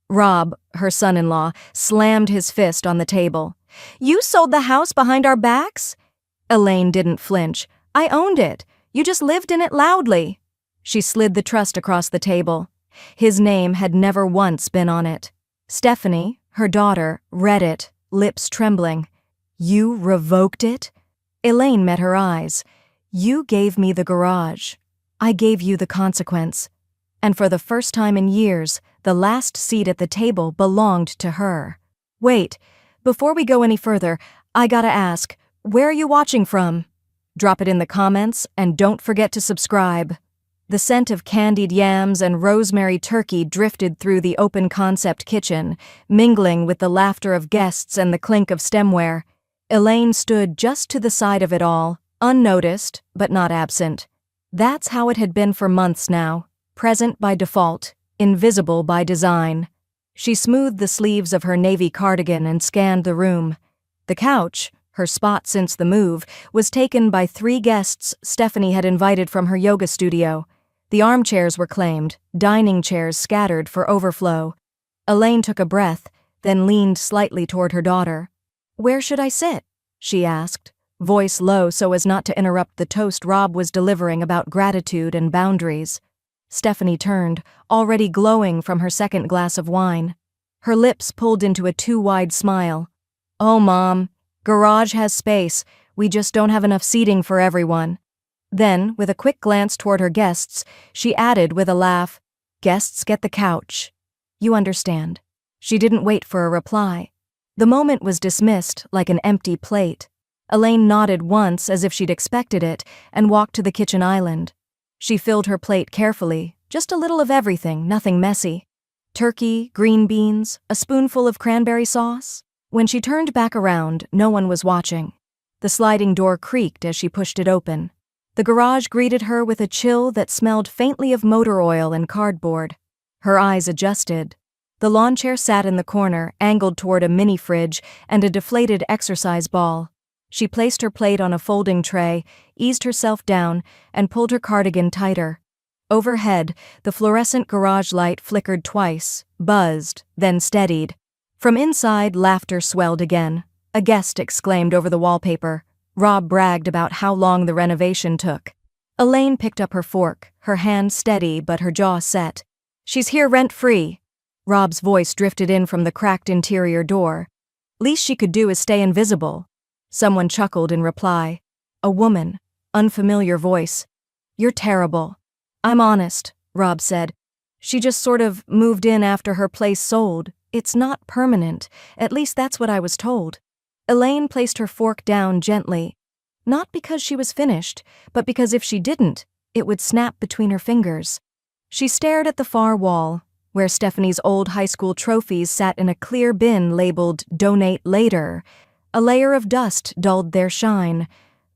Rob, her son-in-law, slammed his fist on the table. "You sold the house behind our backs?" Elaine didn't flinch. "I owned it. You just lived in it loudly." She slid the trust across the table. His name had never once been on it. Stephanie, her daughter, read it, lips trembling. "You revoked it?" Elaine met her eyes. "You gave me the garage. I gave you the consequence." And for the first time in years, the last seat at the table belonged to her. "Wait, before we go any further, I gotta ask, where are you watching from?" Drop it in the comments, and don't forget to subscribe. The scent of candied yams and rosemary turkey drifted through the open-concept kitchen, mingling with the laughter of guests and the clink of stemware. Elaine stood just to the side of it all, unnoticed, but not absent. That's how it had been for months now, present by default, invisible by design. She smoothed the sleeves of her navy cardigan and scanned the room. The couch, her spot since the move, was taken by 3 guests Stephanie had invited from her yoga studio. The armchairs were claimed, dining chairs scattered for overflow. Elaine took a breath, then leaned slightly toward her daughter. "Where should I sit?" she asked, voice low so as not to interrupt the toast Rob was delivering about gratitude and boundaries. Stephanie turned, already glowing from her second glass of wine. Her lips pulled into a too-wide smile. "Oh, Mom, garage has space. We just don't have enough seating for everyone." Then, with a quick glance toward her guests, she added with a laugh, "Guests get the couch. You understand." She didn't wait for a reply. The moment was dismissed like an empty plate. Elaine nodded once as if she'd expected it and walked to the kitchen island. She filled her plate carefully, just a little of everything, nothing messy. Turkey, green beans, a spoonful of cranberry sauce. When she turned back around, no one was watching. The sliding door creaked as she pushed it open. The garage greeted her with a chill that smelled faintly of motor oil and cardboard. Her eyes adjusted. The lawn chair sat in the corner, angled toward a mini-fridge and a deflated exercise ball. She placed her plate on a folding tray, eased herself down, and pulled her cardigan tighter. Overhead, the fluorescent garage light flickered twice, buzzed, then steadied. From inside, laughter swelled again. A guest exclaimed over the wallpaper. Rob bragged about how long the renovation took. Elaine picked up her fork, her hand steady but her jaw set. "She's here rent-free." Rob's voice drifted in from the cracked interior door. "Least she could do is stay invisible." Someone chuckled in reply. A woman, unfamiliar voice. "You're terrible." "I'm honest," Rob said. "She just sort of moved in after her place sold. It's not permanent, at least that's what I was told." Elaine placed her fork down gently. Not because she was finished, but because if she didn't, it would snap between her fingers. She stared at the far wall, where Stephanie's old high school trophies sat in a clear bin labeled "Donate Later." A layer of dust dulled their shine.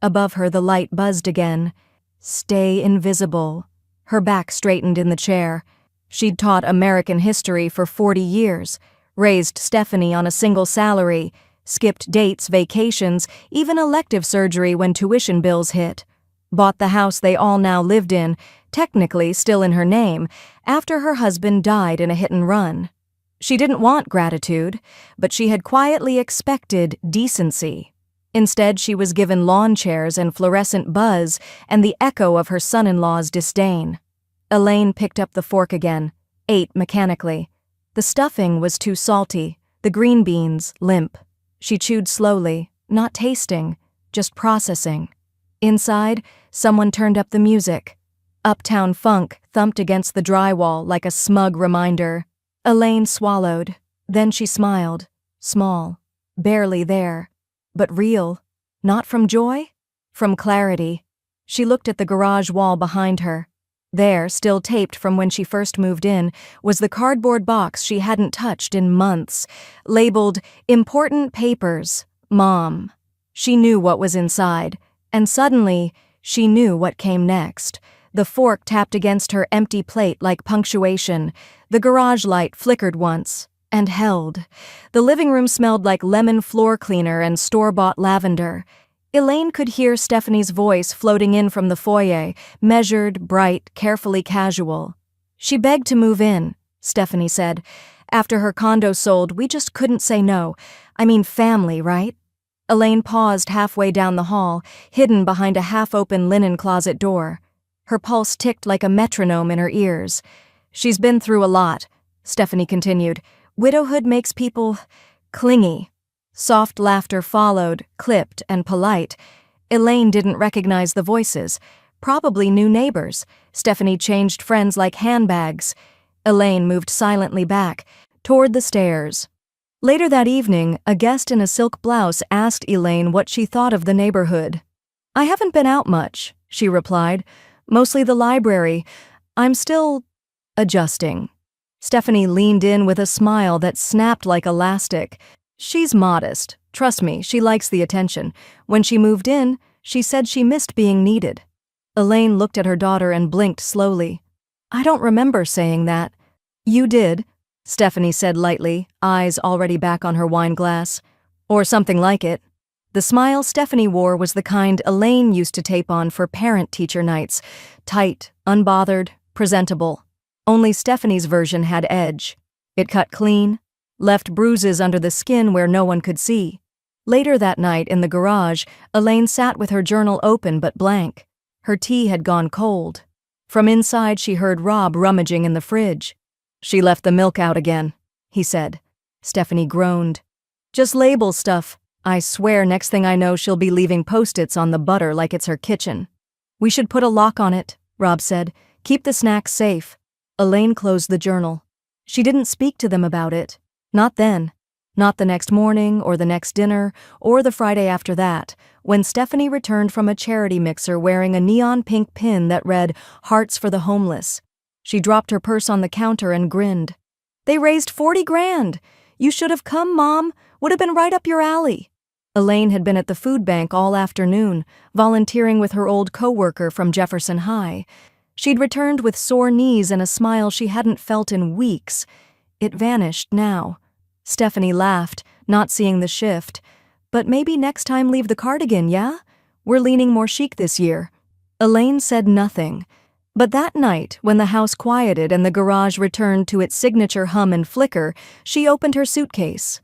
Above her the light buzzed again. "Stay invisible." Her back straightened in the chair. She'd taught American history for 40 years, raised Stephanie on a single salary, skipped dates, vacations, even elective surgery when tuition bills hit. Bought the house they all now lived in, technically still in her name, after her husband died in a hit-and-run. She didn't want gratitude, but she had quietly expected decency. Instead, she was given lawn chairs and fluorescent buzz and the echo of her son-in-law's disdain. Elaine picked up the fork again, ate mechanically. The stuffing was too salty, the green beans limp. She chewed slowly, not tasting, just processing. Inside, someone turned up the music. Uptown Funk thumped against the drywall like a smug reminder. Elaine swallowed. Then she smiled. Small. Barely there. But real. Not from joy? From clarity. She looked at the garage wall behind her. There, still taped from when she first moved in, was the cardboard box she hadn't touched in months, labeled "Important Papers, Mom." She knew what was inside, and suddenly, she knew what came next. The fork tapped against her empty plate like punctuation. The garage light flickered once, and held. The living room smelled like lemon floor cleaner and store-bought lavender. Elaine could hear Stephanie's voice floating in from the foyer, measured, bright, carefully casual. "She begged to move in," Stephanie said. After her condo sold, we just couldn't say no. I mean, family, right? Elaine paused halfway down the hall, hidden behind a half-open linen closet door. Her pulse ticked like a metronome in her ears. She's been through a lot, Stephanie continued. Widowhood makes people clingy. Soft laughter followed, clipped and polite. Elaine didn't recognize the voices. Probably new neighbors. Stephanie changed friends like handbags. Elaine moved silently back, toward the stairs. Later that evening, a guest in a silk blouse asked Elaine what she thought of the neighborhood. I haven't been out much, she replied. Mostly the library. I'm still adjusting. Stephanie leaned in with a smile that snapped like elastic. She's modest. Trust me, she likes the attention. When she moved in, she said she missed being needed. Elaine looked at her daughter and blinked slowly. I don't remember saying that. You did, Stephanie said lightly, eyes already back on her wine glass. Or something like it. The smile Stephanie wore was the kind Elaine used to tape on for parent-teacher nights. Tight, unbothered, presentable. Only Stephanie's version had edge. It cut clean, left bruises under the skin where no one could see. Later that night in the garage, Elaine sat with her journal open but blank. Her tea had gone cold. From inside she heard Rob rummaging in the fridge. She left the milk out again, he said. Stephanie groaned. Just label stuff. I swear next thing I know she'll be leaving Post-its on the butter like it's her kitchen. We should put a lock on it, Rob said. Keep the snacks safe. Elaine closed the journal. She didn't speak to them about it. Not then. Not the next morning, or the next dinner, or the Friday after that, when Stephanie returned from a charity mixer wearing a neon pink pin that read, Hearts for the Homeless. She dropped her purse on the counter and grinned. They raised 40 grand. You should have come, Mom. Would have been right up your alley. Elaine had been at the food bank all afternoon, volunteering with her old coworker from Jefferson High. She'd returned with sore knees and a smile she hadn't felt in weeks. It vanished now. Stephanie laughed, not seeing the shift. But maybe next time leave the cardigan, yeah? We're leaning more chic this year. Elaine said nothing. But that night, when the house quieted and the garage returned to its signature hum and flicker, she opened her suitcase.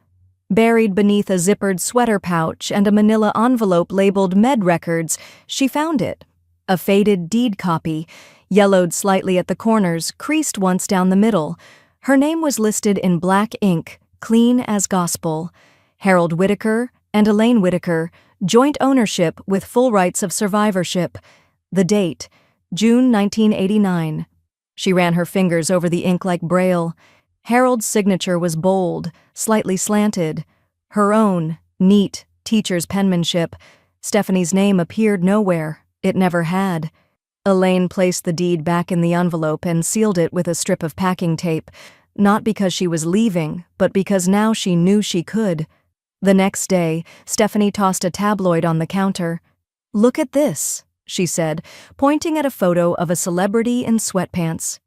Buried beneath a zippered sweater pouch and a manila envelope labeled Med Records, she found it. A faded deed copy, yellowed slightly at the corners, creased once down the middle. Her name was listed in black ink, clean as gospel. Harold Whitaker and Elaine Whitaker, joint ownership with full rights of survivorship. The date, June 1989. She ran her fingers over the ink like Braille. Harold's signature was bold, slightly slanted. Her own, neat, teacher's penmanship. Stephanie's name appeared nowhere. It never had. Elaine placed the deed back in the envelope and sealed it with a strip of packing tape, not because she was leaving, but because now she knew she could. The next day, Stephanie tossed a tabloid on the counter. Look at this, she said, pointing at a photo of a celebrity in sweatpants.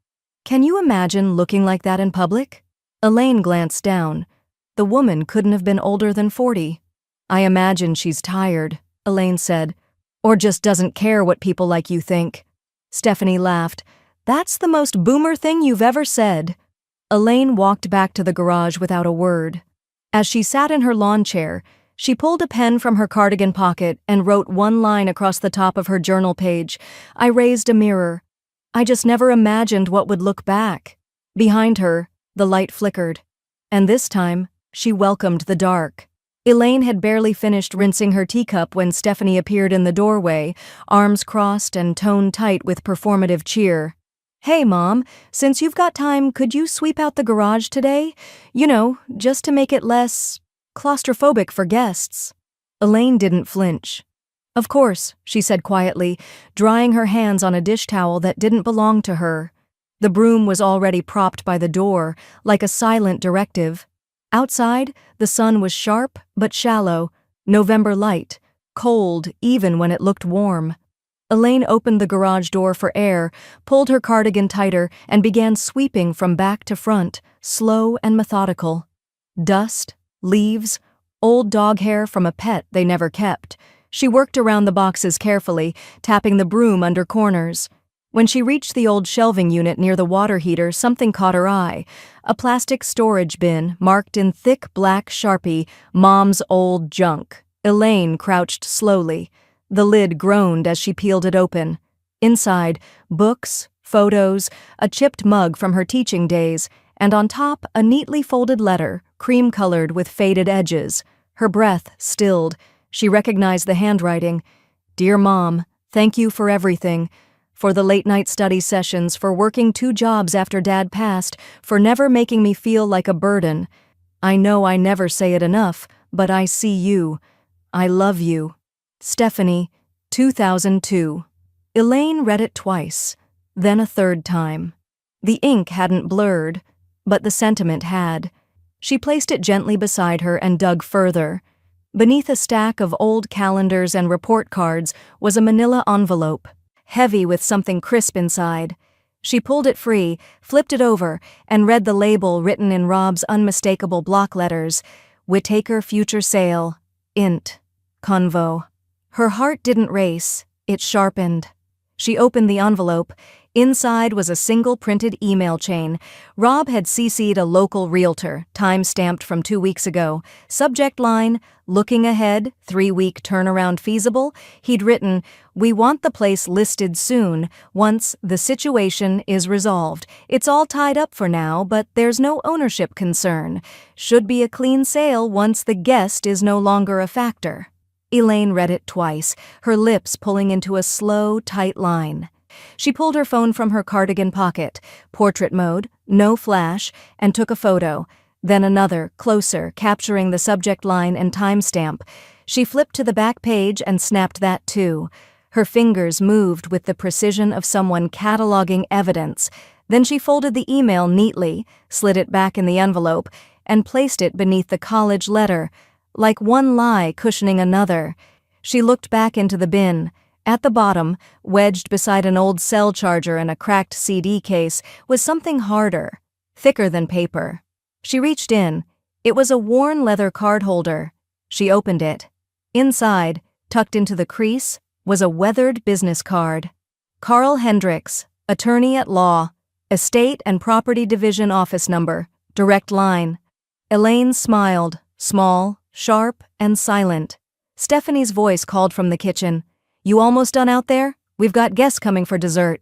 Can you imagine looking like that in public? Elaine glanced down. The woman couldn't have been older than 40. I imagine she's tired, Elaine said, or just doesn't care what people like you think. Stephanie laughed. That's the most boomer thing you've ever said. Elaine walked back to the garage without a word. As she sat in her lawn chair, she pulled a pen from her cardigan pocket and wrote one line across the top of her journal page. I raised a mirror. I just never imagined what would look back. Behind her, the light flickered. And this time, she welcomed the dark. Elaine had barely finished rinsing her teacup when Stephanie appeared in the doorway, arms crossed and tone tight with performative cheer. Hey, Mom, since you've got time, could you sweep out the garage today? You know, just to make it less claustrophobic for guests. Elaine didn't flinch. Of course, she said quietly, drying her hands on a dish towel that didn't belong to her. The broom was already propped by the door, like a silent directive. Outside, the sun was sharp but shallow, November light, cold even when it looked warm. Elaine opened the garage door for air, pulled her cardigan tighter, and began sweeping from back to front, slow and methodical. Dust, leaves, old dog hair from a pet they never kept. She worked around the boxes carefully, tapping the broom under corners. When she reached the old shelving unit near the water heater, something caught her eye. A plastic storage bin marked in thick black Sharpie, "Mom's Old Junk." Elaine crouched slowly. The lid groaned as she peeled it open. Inside, books, photos, a chipped mug from her teaching days, and on top a neatly folded letter, cream-colored with faded edges. Her breath stilled. She recognized the handwriting. "Dear Mom, thank you for everything. For the late-night study sessions, for working 2 jobs after Dad passed, for never making me feel like a burden. I know I never say it enough, but I see you. I love you. Stephanie, 2002. Elaine read it twice, then a third time. The ink hadn't blurred, but the sentiment had. She placed it gently beside her and dug further. Beneath a stack of old calendars and report cards was a manila envelope, heavy with something crisp inside. She pulled it free, flipped it over, and read the label written in Rob's unmistakable block letters, "Whittaker Future Sale, Int, Convo." Her heart didn't race, it sharpened. She opened the envelope. Inside was a single printed email chain. Rob had CC'd a local realtor, time-stamped from 2 weeks ago. Subject line, "Looking ahead, 3-week turnaround feasible." He'd written, "We want the place listed soon, once the situation is resolved. It's all tied up for now, but there's no ownership concern. Should be a clean sale once the guest is no longer a factor." Elaine read it twice, her lips pulling into a slow, tight line. She pulled her phone from her cardigan pocket, portrait mode, no flash, and took a photo, then another, closer, capturing the subject line and timestamp. She flipped to the back page and snapped that too. Her fingers moved with the precision of someone cataloging evidence. Then she folded the email neatly, slid it back in the envelope, and placed it beneath the college letter, like one lie cushioning another. She looked back into the bin. At the bottom, wedged beside an old cell charger and a cracked CD case, was something harder, thicker than paper. She reached in. It was a worn leather card holder. She opened it. Inside, tucked into the crease, was a weathered business card. "Carl Hendricks, attorney at law, Estate and Property Division office number, direct line." Elaine smiled, small, sharp, and silent. Stephanie's voice called from the kitchen. "You almost done out there? We've got guests coming for dessert."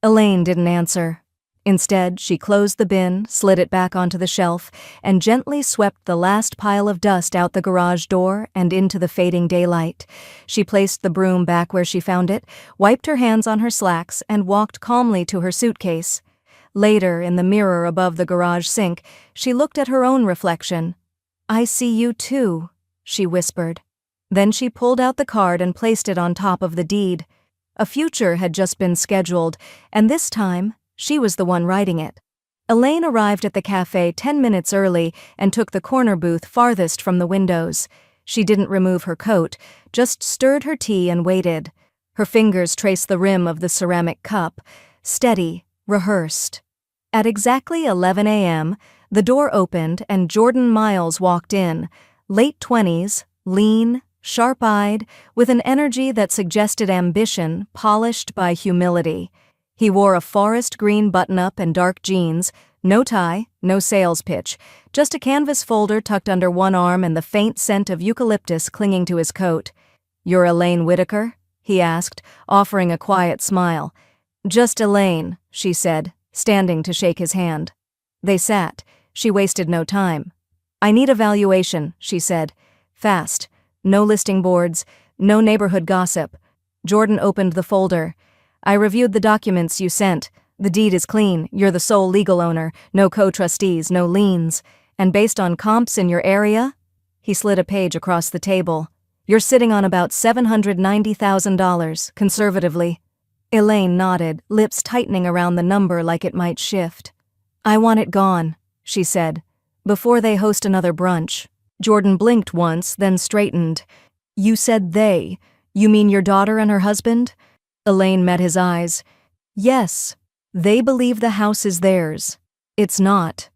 Elaine didn't answer. Instead, she closed the bin, slid it back onto the shelf, and gently swept the last pile of dust out the garage door and into the fading daylight. She placed the broom back where she found it, wiped her hands on her slacks, and walked calmly to her suitcase. Later, in the mirror above the garage sink, she looked at her own reflection. "I see you too," she whispered. Then she pulled out the card and placed it on top of the deed. A future had just been scheduled, and this time, she was the one writing it. Elaine arrived at the cafe 10 minutes early and took the corner booth farthest from the windows. She didn't remove her coat, just stirred her tea and waited. Her fingers traced the rim of the ceramic cup, steady, rehearsed. At exactly 11 a.m., the door opened and Jordan Miles walked in, late 20s, lean, sharp-eyed, with an energy that suggested ambition polished by humility. He wore a forest green button-up and dark jeans, no tie, no sales pitch, just a canvas folder tucked under one arm and the faint scent of eucalyptus clinging to his coat. "You're Elaine Whittaker?" he asked, offering a quiet smile. "Just Elaine," she said, standing to shake his hand. They sat. She wasted no time. "I need a valuation," she said. "Fast. No listing boards, no neighborhood gossip." Jordan opened the folder. "I reviewed the documents you sent. The deed is clean, you're the sole legal owner, no co-trustees, no liens. And based on comps in your area?" He slid a page across the table. "You're sitting on about $790,000, conservatively." Elaine nodded, lips tightening around the number like it might shift. "I want it gone," she said, "before they host another brunch." Jordan blinked once, then straightened. "You said they. You mean your daughter and her husband?" Elaine met his eyes. "Yes. They believe the house is theirs. It's not.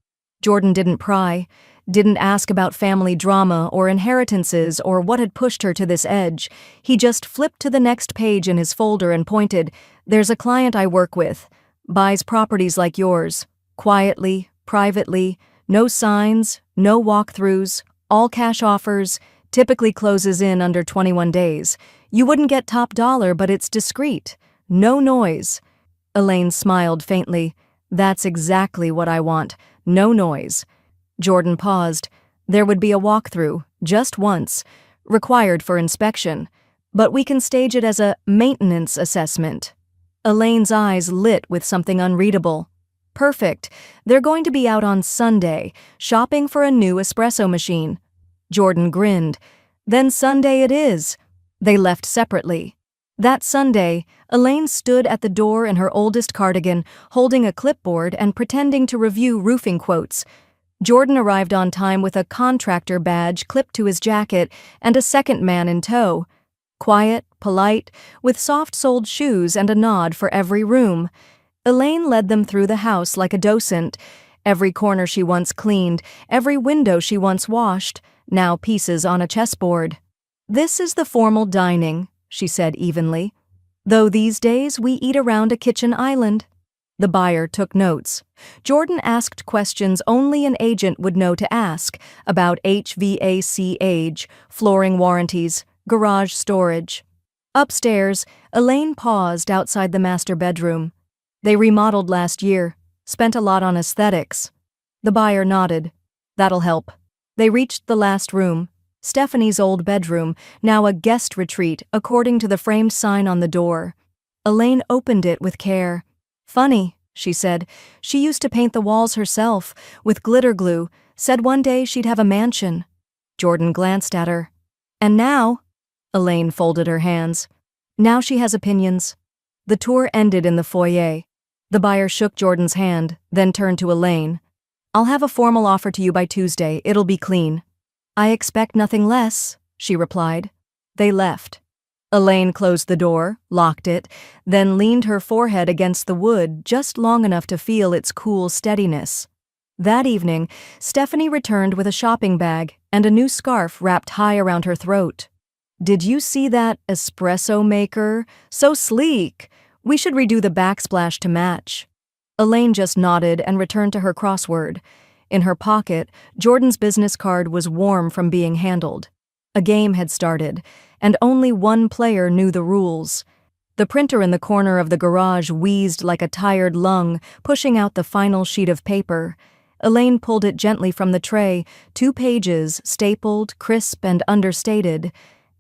Jordan didn't pry, didn't ask about family drama or inheritances or what had pushed her to this edge. He just flipped to the next page in his folder and pointed, "There's a client I work with. Buys properties like yours. Quietly, privately, no signs, no walkthroughs, all cash offers, typically closes in under 21 days. You wouldn't get top dollar, but it's discreet. No noise." Elaine smiled faintly. "That's exactly what I want. No noise." Jordan paused. "There would be a walkthrough, just once, required for inspection, but we can stage it as a maintenance assessment." Elaine's eyes lit with something unreadable. "Perfect. They're going to be out on Sunday, shopping for a new espresso machine." Jordan grinned. "Then Sunday it is." They left separately. That Sunday, Elaine stood at the door in her oldest cardigan, holding a clipboard and pretending to review roofing quotes. Jordan arrived on time with a contractor badge clipped to his jacket and a second man in tow. Quiet, polite, with soft-soled shoes and a nod for every room. Elaine led them through the house like a docent. Every corner she once cleaned, every window she once washed, now pieces on a chessboard. "This is the formal dining," she said evenly. "Though these days we eat around a kitchen island." The buyer took notes. Jordan asked questions only an agent would know to ask, about HVAC age, flooring warranties, garage storage. Upstairs, Elaine paused outside the master bedroom. "They remodeled last year, spent a lot on aesthetics." The buyer nodded. "That'll help." They reached the last room, Stephanie's old bedroom, now a guest retreat according to the framed sign on the door. Elaine opened it with care. "Funny," she said. "She used to paint the walls herself, with glitter glue, said one day she'd have a mansion." Jordan glanced at her. "And now?" Elaine folded her hands. "Now she has opinions." The tour ended in the foyer. The buyer shook Jordan's hand, then turned to Elaine. "I'll have a formal offer to you by Tuesday. It'll be clean." "I expect nothing less," she replied. They left. Elaine closed the door, locked it, then leaned her forehead against the wood just long enough to feel its cool steadiness. That evening, Stephanie returned with a shopping bag and a new scarf wrapped high around her throat. "Did you see that espresso maker? So sleek! We should redo the backsplash to match." Elaine just nodded and returned to her crossword. In her pocket, Jordan's business card was warm from being handled. A game had started, and only one player knew the rules. The printer in the corner of the garage wheezed like a tired lung, pushing out the final sheet of paper. Elaine pulled it gently from the tray, 2 pages, stapled, crisp, and understated.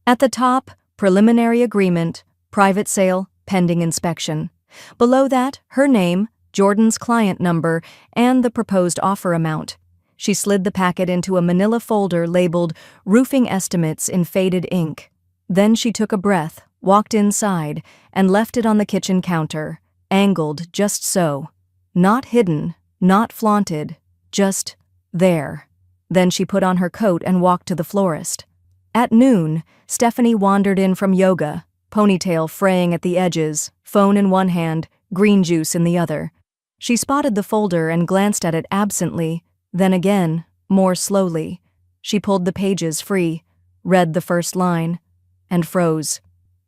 At the top, preliminary agreement, private sale, pending inspection. Below that, her name, Jordan's client number, and the proposed offer amount. She slid the packet into a manila folder labeled Roofing Estimates in faded ink. Then she took a breath, walked inside, and left it on the kitchen counter, angled just so. Not hidden, not flaunted, just there. Then she put on her coat and walked to the florist. At noon, Stephanie wandered in from yoga, ponytail fraying at the edges, phone in one hand, green juice in the other. She spotted the folder and glanced at it absently, then again, more slowly. She pulled the pages free, read the first line, and froze.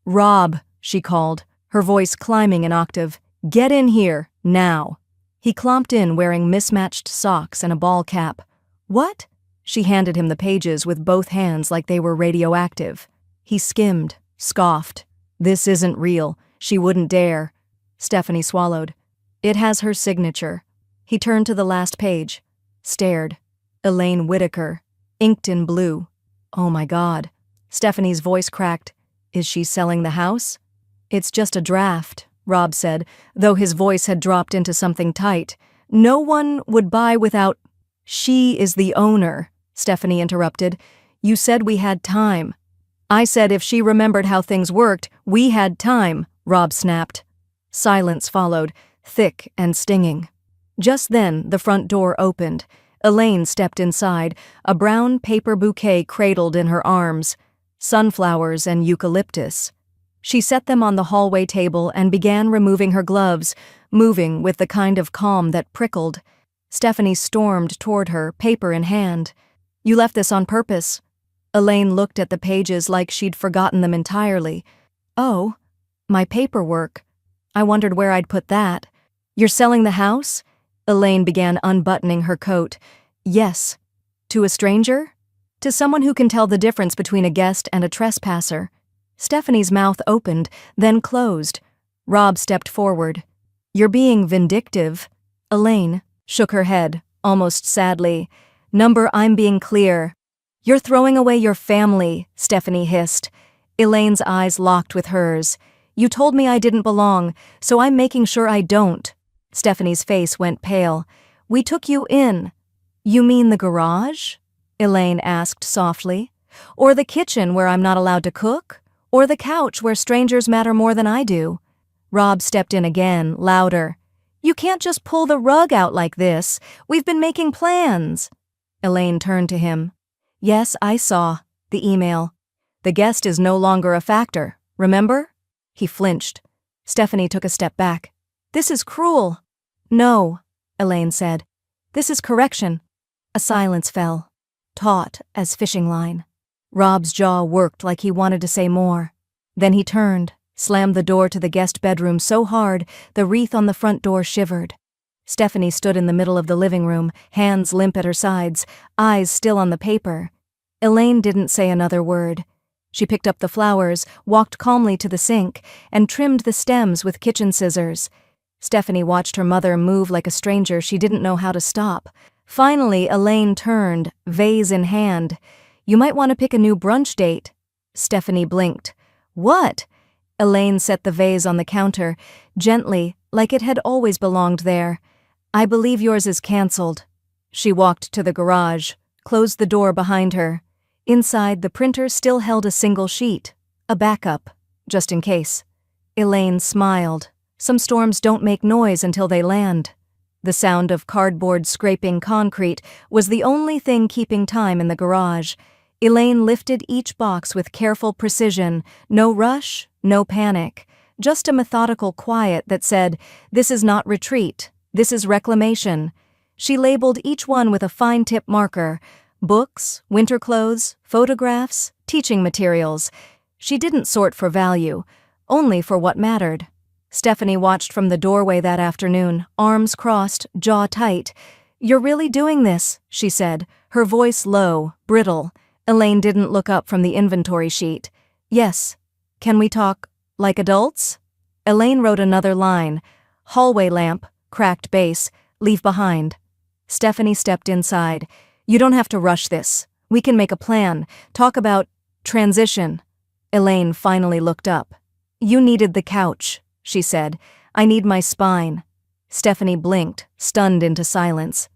"Rob," she called, her voice climbing an octave. "Get in here, now." He clomped in wearing mismatched socks and a ball cap. "What?" She handed him the pages with both hands like they were radioactive. He skimmed, scoffed. "This isn't real. She wouldn't dare." Stephanie swallowed. "It has her signature." He turned to the last page. Stared. Elaine Whitaker, inked in blue. "Oh my God." Stephanie's voice cracked. "Is she selling the house?" "It's just a draft," Rob said, though his voice had dropped into something tight. "No one would buy without—" "She is the owner," Stephanie interrupted. "You said we had time." "I said if she remembered how things worked, we had time," Rob snapped. Silence followed, thick and stinging. Just then, the front door opened. Elaine stepped inside, a brown paper bouquet cradled in her arms, sunflowers and eucalyptus. She set them on the hallway table and began removing her gloves, moving with the kind of calm that prickled. Stephanie stormed toward her, paper in hand. You left this on purpose. Elaine looked at the pages like she'd forgotten them entirely. Oh, my paperwork. I wondered where I'd put that. You're selling the house? Elaine began unbuttoning her coat. Yes. To a stranger? To someone who can tell the difference between a guest and a trespasser. Stephanie's mouth opened, then closed. Rob stepped forward. You're being vindictive. Elaine shook her head, almost sadly. Number, I'm being clear. You're throwing away your family, Stephanie hissed. Elaine's eyes locked with hers. You told me I didn't belong, so I'm making sure I don't. Stephanie's face went pale. We took you in. You mean the garage? Elaine asked softly. Or the kitchen where I'm not allowed to cook? Or the couch where strangers matter more than I do? Rob stepped in again, louder. You can't just pull the rug out like this. We've been making plans. Elaine turned to him. Yes, I saw the email. The guest is no longer a factor, remember? He flinched. Stephanie took a step back. This is cruel. No, Elaine said. This is correction. A silence fell, taut as fishing line. Rob's jaw worked like he wanted to say more. Then he turned, slammed the door to the guest bedroom so hard the wreath on the front door shivered. Stephanie stood in the middle of the living room, hands limp at her sides, eyes still on the paper. Elaine didn't say another word. She picked up the flowers, walked calmly to the sink, and trimmed the stems with kitchen scissors. Stephanie watched her mother move like a stranger she didn't know how to stop. Finally, Elaine turned, vase in hand. You might want to pick a new brunch date. Stephanie blinked. What? Elaine set the vase on the counter, gently, like it had always belonged there. I believe yours is canceled. She walked to the garage, closed the door behind her. Inside, the printer still held a single sheet, a backup, just in case. Elaine smiled. Some storms don't make noise until they land. The sound of cardboard scraping concrete was the only thing keeping time in the garage. Elaine lifted each box with careful precision, no rush, no panic, just a methodical quiet that said, this is not retreat, this is reclamation. She labeled each one with a fine-tip marker, books, winter clothes, photographs, teaching materials. She didn't sort for value, only for what mattered. Stephanie watched from the doorway that afternoon, arms crossed, jaw tight. You're really doing this, she said, her voice low, brittle. Elaine didn't look up from the inventory sheet. Yes. Can we talk like adults? Elaine wrote another line. Hallway lamp, cracked base, leave behind. Stephanie stepped inside. You don't have to rush this. We can make a plan, talk about transition. Elaine finally looked up. You needed the couch, she said. I need my spine. Stephanie blinked, stunned into silence.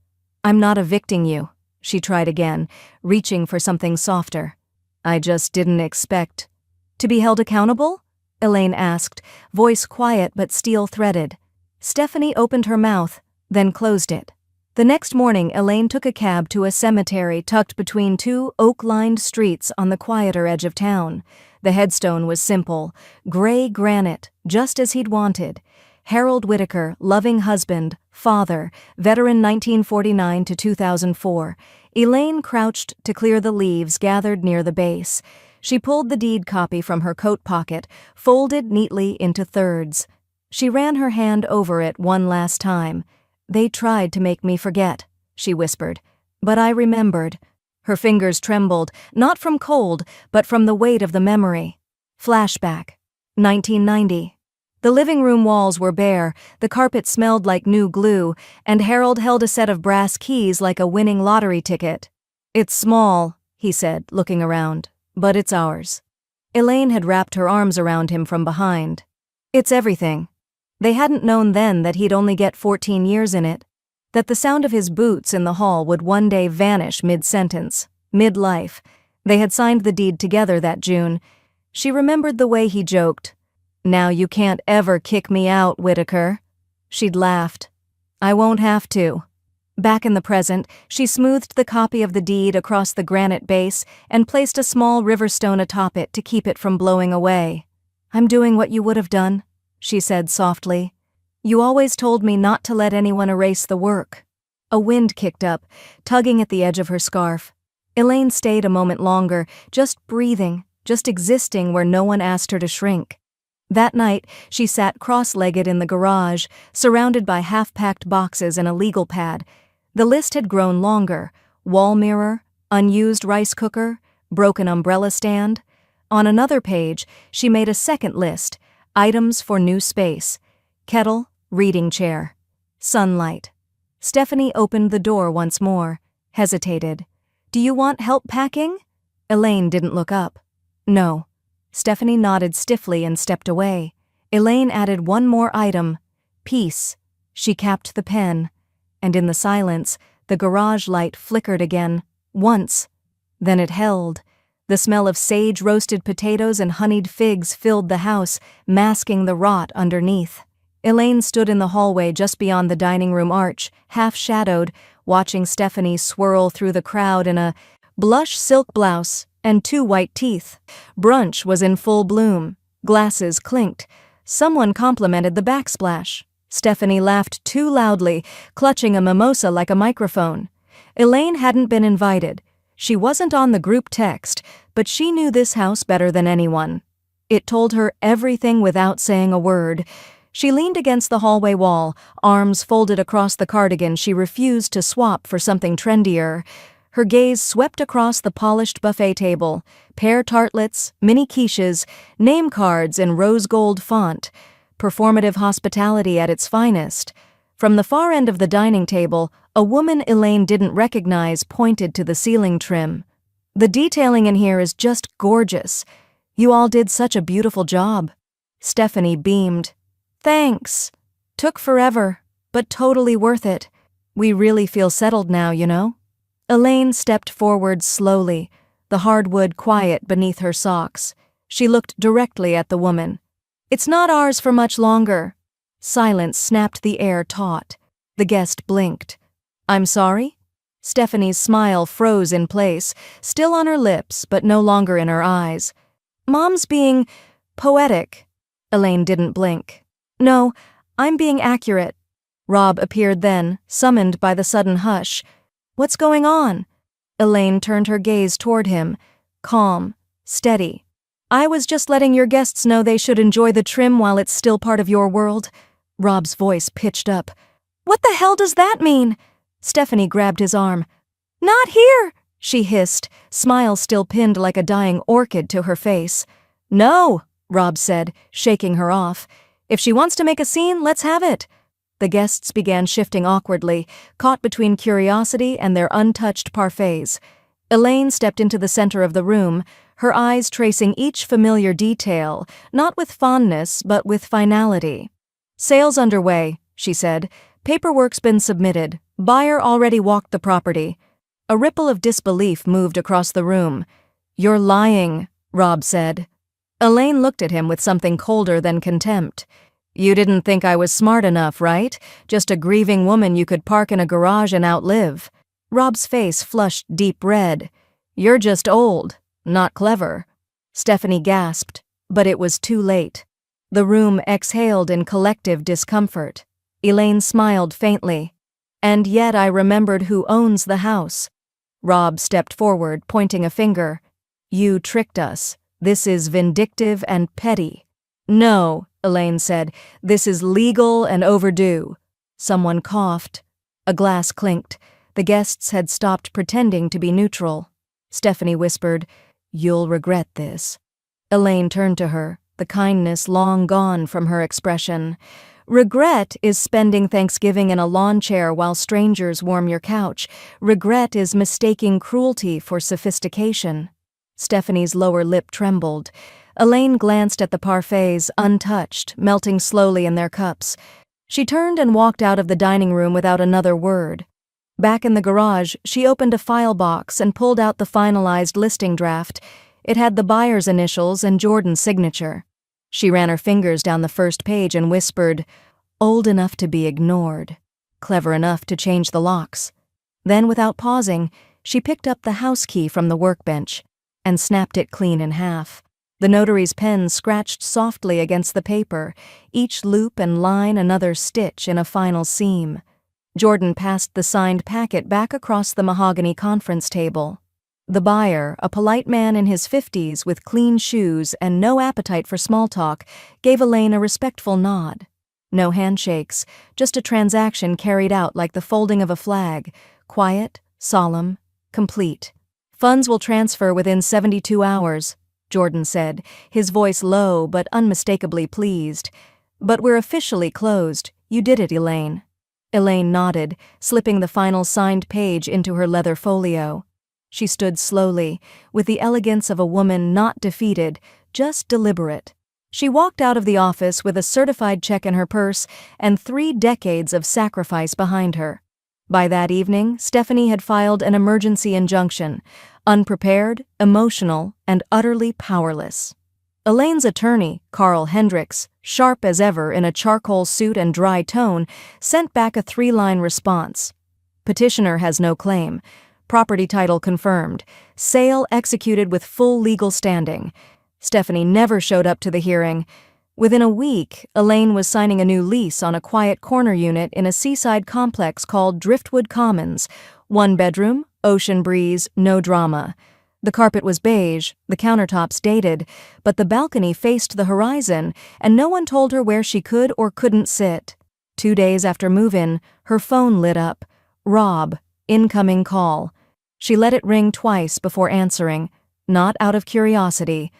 I'm not evicting you, she tried again, reaching for something softer. I just didn't expect. To be held accountable? Elaine asked, voice quiet but steel-threaded. Stephanie opened her mouth, then closed it. The next morning, Elaine took a cab to a cemetery tucked between two oak-lined streets on the quieter edge of town. The headstone was simple, gray granite, just as he'd wanted. Harold Whitaker, loving husband, father, veteran 1949 to 2004. Elaine crouched to clear the leaves gathered near the base. She pulled the deed copy from her coat pocket, folded neatly into thirds. She ran her hand over it one last time. They tried to make me forget, she whispered. But I remembered. Her fingers trembled, not from cold, but from the weight of the memory. Flashback. 1990. The living room walls were bare, the carpet smelled like new glue, and Harold held a set of brass keys like a winning lottery ticket. It's small, he said, looking around, but it's ours. Elaine had wrapped her arms around him from behind. It's everything. They hadn't known then that he'd only get 14 years in it, that the sound of his boots in the hall would one day vanish mid-sentence, mid-life. They had signed the deed together that June. She remembered the way he joked. Now you can't ever kick me out, Whitaker. She'd laughed. I won't have to. Back in the present, she smoothed the copy of the deed across the granite base and placed a small river stone atop it to keep it from blowing away. I'm doing what you would have done, she said softly. You always told me not to let anyone erase the work. A wind kicked up, tugging at the edge of her scarf. Elaine stayed a moment longer, just breathing, just existing where no one asked her to shrink. That night, she sat cross-legged in the garage, surrounded by half-packed boxes and a legal pad. The list had grown longer: wall mirror, unused rice cooker, broken umbrella stand. On another page, she made a second list: items for new space: kettle, reading chair, sunlight. Stephanie opened the door once more, hesitated. "Do you want help packing?" Elaine didn't look up. "No." Stephanie nodded stiffly and stepped away. Elaine added one more item: peace. She capped the pen, and in the silence, the garage light flickered again, once. Then it held. The smell of sage roasted potatoes and honeyed figs filled the house, masking the rot underneath. Elaine stood in the hallway just beyond the dining room arch, half-shadowed, watching Stephanie swirl through the crowd in a blush silk blouse and 2 white teeth. Brunch was in full bloom. Glasses clinked. Someone complimented the backsplash. Stephanie laughed too loudly, clutching a mimosa like a microphone. Elaine hadn't been invited. She wasn't on the group text, but she knew this house better than anyone. It told her everything without saying a word. She leaned against the hallway wall, arms folded across the cardigan she refused to swap for something trendier. Her gaze swept across the polished buffet table: pear tartlets, mini quiches, name cards in rose gold font. Performative hospitality at its finest. From the far end of the dining table, a woman Elaine didn't recognize pointed to the ceiling trim. "The detailing in here is just gorgeous. You all did such a beautiful job." Stephanie beamed. "Thanks. Took forever, but totally worth it. We really feel settled now, you know." Elaine stepped forward slowly, the hardwood quiet beneath her socks. She looked directly at the woman. "It's not ours for much longer." Silence snapped the air taut. The guest blinked. "I'm sorry?" Stephanie's smile froze in place, still on her lips but no longer in her eyes. "Mom's being poetic." Elaine didn't blink. "No, I'm being accurate." Rob appeared then, summoned by the sudden hush. "What's going on?" Elaine turned her gaze toward him, calm, steady. "I was just letting your guests know they should enjoy the trim while it's still part of your world." Rob's voice pitched up. "What the hell does that mean?" Stephanie grabbed his arm. "Not here!" she hissed, smile still pinned like a dying orchid to her face. "No," Rob said, shaking her off. "If she wants to make a scene, let's have it." The guests began shifting awkwardly, caught between curiosity and their untouched parfaits. Elaine stepped into the center of the room, her eyes tracing each familiar detail, not with fondness, but with finality. "Sales underway," she said. "Paperwork's been submitted. Buyer already walked the property." A ripple of disbelief moved across the room. "You're lying," Rob said. Elaine looked at him with something colder than contempt. "You didn't think I was smart enough, right? Just a grieving woman you could park in a garage and outlive." Rob's face flushed deep red. "You're just old, not clever." Stephanie gasped, but it was too late. The room exhaled in collective discomfort. Elaine smiled faintly. "And yet I remembered who owns the house." Rob stepped forward, pointing a finger. "You tricked us. This is vindictive and petty." "No," Elaine said. "This is legal and overdue." Someone coughed. A glass clinked. The guests had stopped pretending to be neutral. Stephanie whispered, "You'll regret this." Elaine turned to her, the kindness long gone from her expression. "Regret is spending Thanksgiving in a lawn chair while strangers warm your couch. Regret is mistaking cruelty for sophistication." Stephanie's lower lip trembled. Elaine glanced at the parfaits, untouched, melting slowly in their cups. She turned and walked out of the dining room without another word. Back in the garage, she opened a file box and pulled out the finalized listing draft. It had the buyer's initials and Jordan's signature. She ran her fingers down the first page and whispered, "Old enough to be ignored, clever enough to change the locks." Then, without pausing, she picked up the house key from the workbench and snapped it clean in half. The notary's pen scratched softly against the paper, each loop and line another stitch in a final seam. Jordan passed the signed packet back across the mahogany conference table. The buyer, a polite man in his 50s with clean shoes and no appetite for small talk, gave Elaine a respectful nod. No handshakes, just a transaction carried out like the folding of a flag, quiet, solemn, complete. "Funds will transfer within 72 hours, Jordan said, his voice low but unmistakably pleased. "But we're officially closed. You did it, Elaine." Elaine nodded, slipping the final signed page into her leather folio. She stood slowly, with the elegance of a woman not defeated, just deliberate. She walked out of the office with a certified check in her purse and 3 decades of sacrifice behind her. By that evening, Stephanie had filed an emergency injunction, unprepared, emotional, and utterly powerless. Elaine's attorney, Carl Hendricks, sharp as ever in a charcoal suit and dry tone, sent back a 3-line response. Petitioner has no claim. Property title confirmed. Sale executed with full legal standing. Stephanie never showed up to the hearing. Within a week, Elaine was signing a new lease on a quiet corner unit in a seaside complex called Driftwood Commons. 1 bedroom, ocean breeze, no drama. The carpet was beige, the countertops dated, but the balcony faced the horizon, and no one told her where she could or couldn't sit. 2 days after move-in, her phone lit up. Rob, incoming call. She let it ring twice before answering, not out of curiosity,